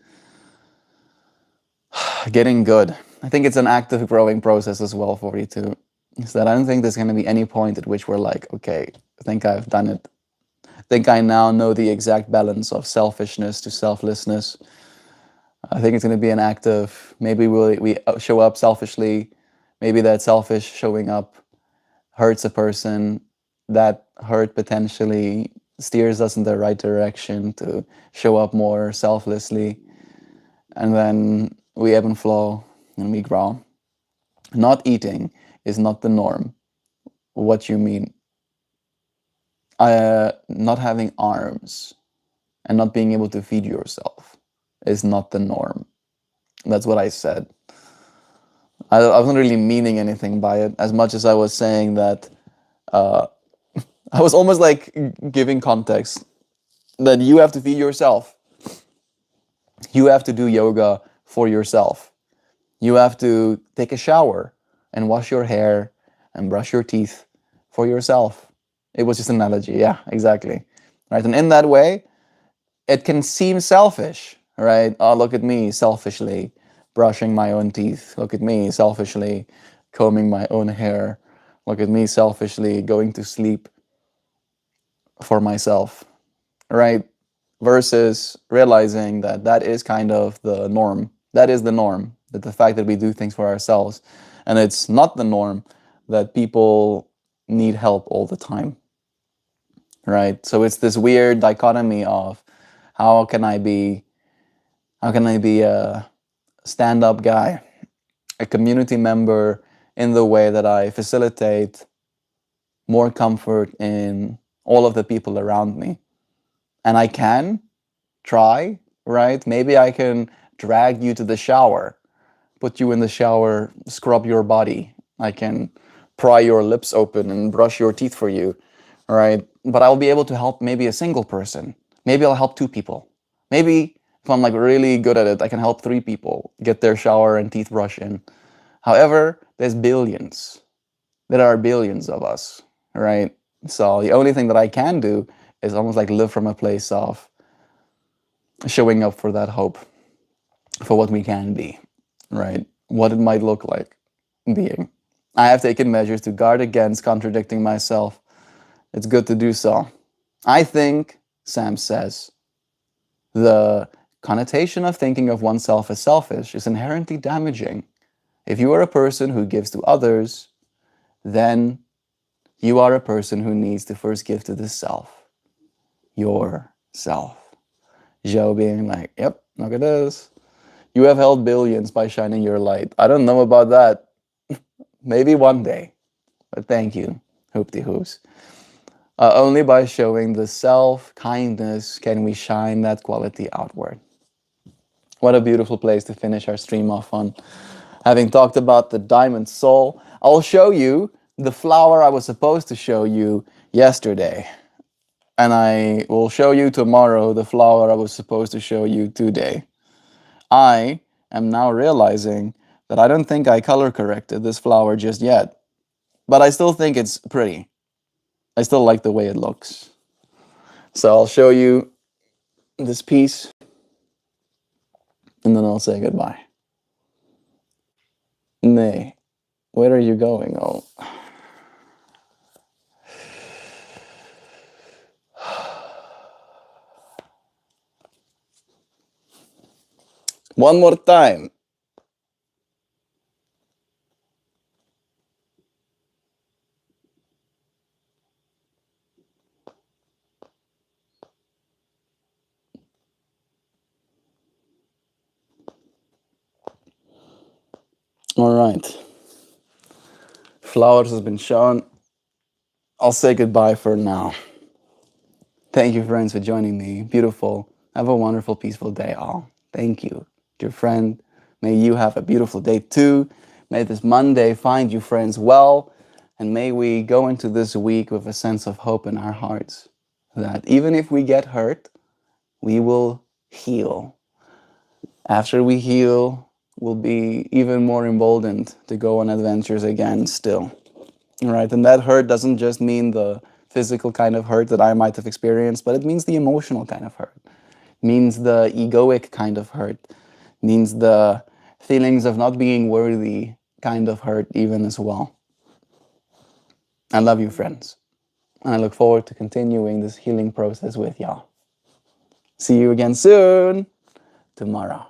[SPEAKER 1] Getting good. I think it's an active growing process as well for you too. Is that I don't think there's going to be any point at which we're like, okay, I think I've done it. I think I now know the exact balance of selfishness to selflessness. I think it's going to be an active, maybe we show up selfishly, maybe that selfish showing up hurts a person, that hurt potentially steers us in the right direction to show up more selflessly, and then we ebb and flow and we grow. Not eating is not the norm. What you mean? Not having arms and not being able to feed yourself is not the norm. That's what I said. I wasn't really meaning anything by it, as much as I was saying that I was almost like giving context that you have to feed yourself. You have to do yoga for yourself. You have to take a shower and wash your hair and brush your teeth for yourself. It was just an analogy. Yeah, exactly. Right. And in that way, it can seem selfish, right? Oh, look at me selfishly brushing my own teeth. Look at me selfishly combing my own hair. Look at me selfishly going to sleep for myself, right? Versus realizing that that is kind of the norm. That is the norm, that the fact that we do things for ourselves. And it's not the norm that people need help all the time, right? So it's this weird dichotomy of how can I be a stand-up guy, a community member in the way that I facilitate more comfort in all of the people around me. And I can try, right? Maybe I can drag you to the shower, put you in the shower, scrub your body. I can pry your lips open and brush your teeth for you, right? But I'll be able to help maybe a single person. Maybe I'll help 2 people. Maybe if I'm like really good at it, I can help 3 people get their shower and teeth brush in. However, there's billions. There are billions of us, right? So the only thing that I can do is almost like live from a place of showing up for that hope, for what we can be, right? What it might look like being. I have taken measures to guard against contradicting myself. It's good to do so. I think, Sam says, the connotation of thinking of oneself as selfish is inherently damaging. If you are a person who gives to others, then you are a person who needs to first give to the self, yourself. Joe being like, yep, look at this. You have held billions by shining your light. I don't know about that. Maybe one day. But thank you, hoopty hoops. Only by showing the self-kindness can we shine that quality outward. What a beautiful place to finish our stream off on. Having talked about the diamond soul, I'll show you the flower I was supposed to show you yesterday. And I will show you tomorrow the flower I was supposed to show you today. I am now realizing that I don't think I color corrected this flower just yet. But I still think it's pretty. I still like the way it looks. So I'll show you this piece and then I'll say goodbye. Nay, where are you going? Oh. One more time. All right. Flowers has been shown. I'll say goodbye for now. Thank you, friends, for joining me. Beautiful. Have a wonderful, peaceful day, all. Thank you, dear friend. May you have a beautiful day, too. May this Monday find you, friends, well. And may we go into this week with a sense of hope in our hearts that even if we get hurt, we will heal. After we heal, we'll be even more emboldened to go on adventures again still. Right? And that hurt doesn't just mean the physical kind of hurt that I might have experienced, but it means the emotional kind of hurt. It means the egoic kind of hurt. It means the feelings of not being worthy kind of hurt even as well. I love you, friends. And I look forward to continuing this healing process with y'all. See you again soon, tomorrow.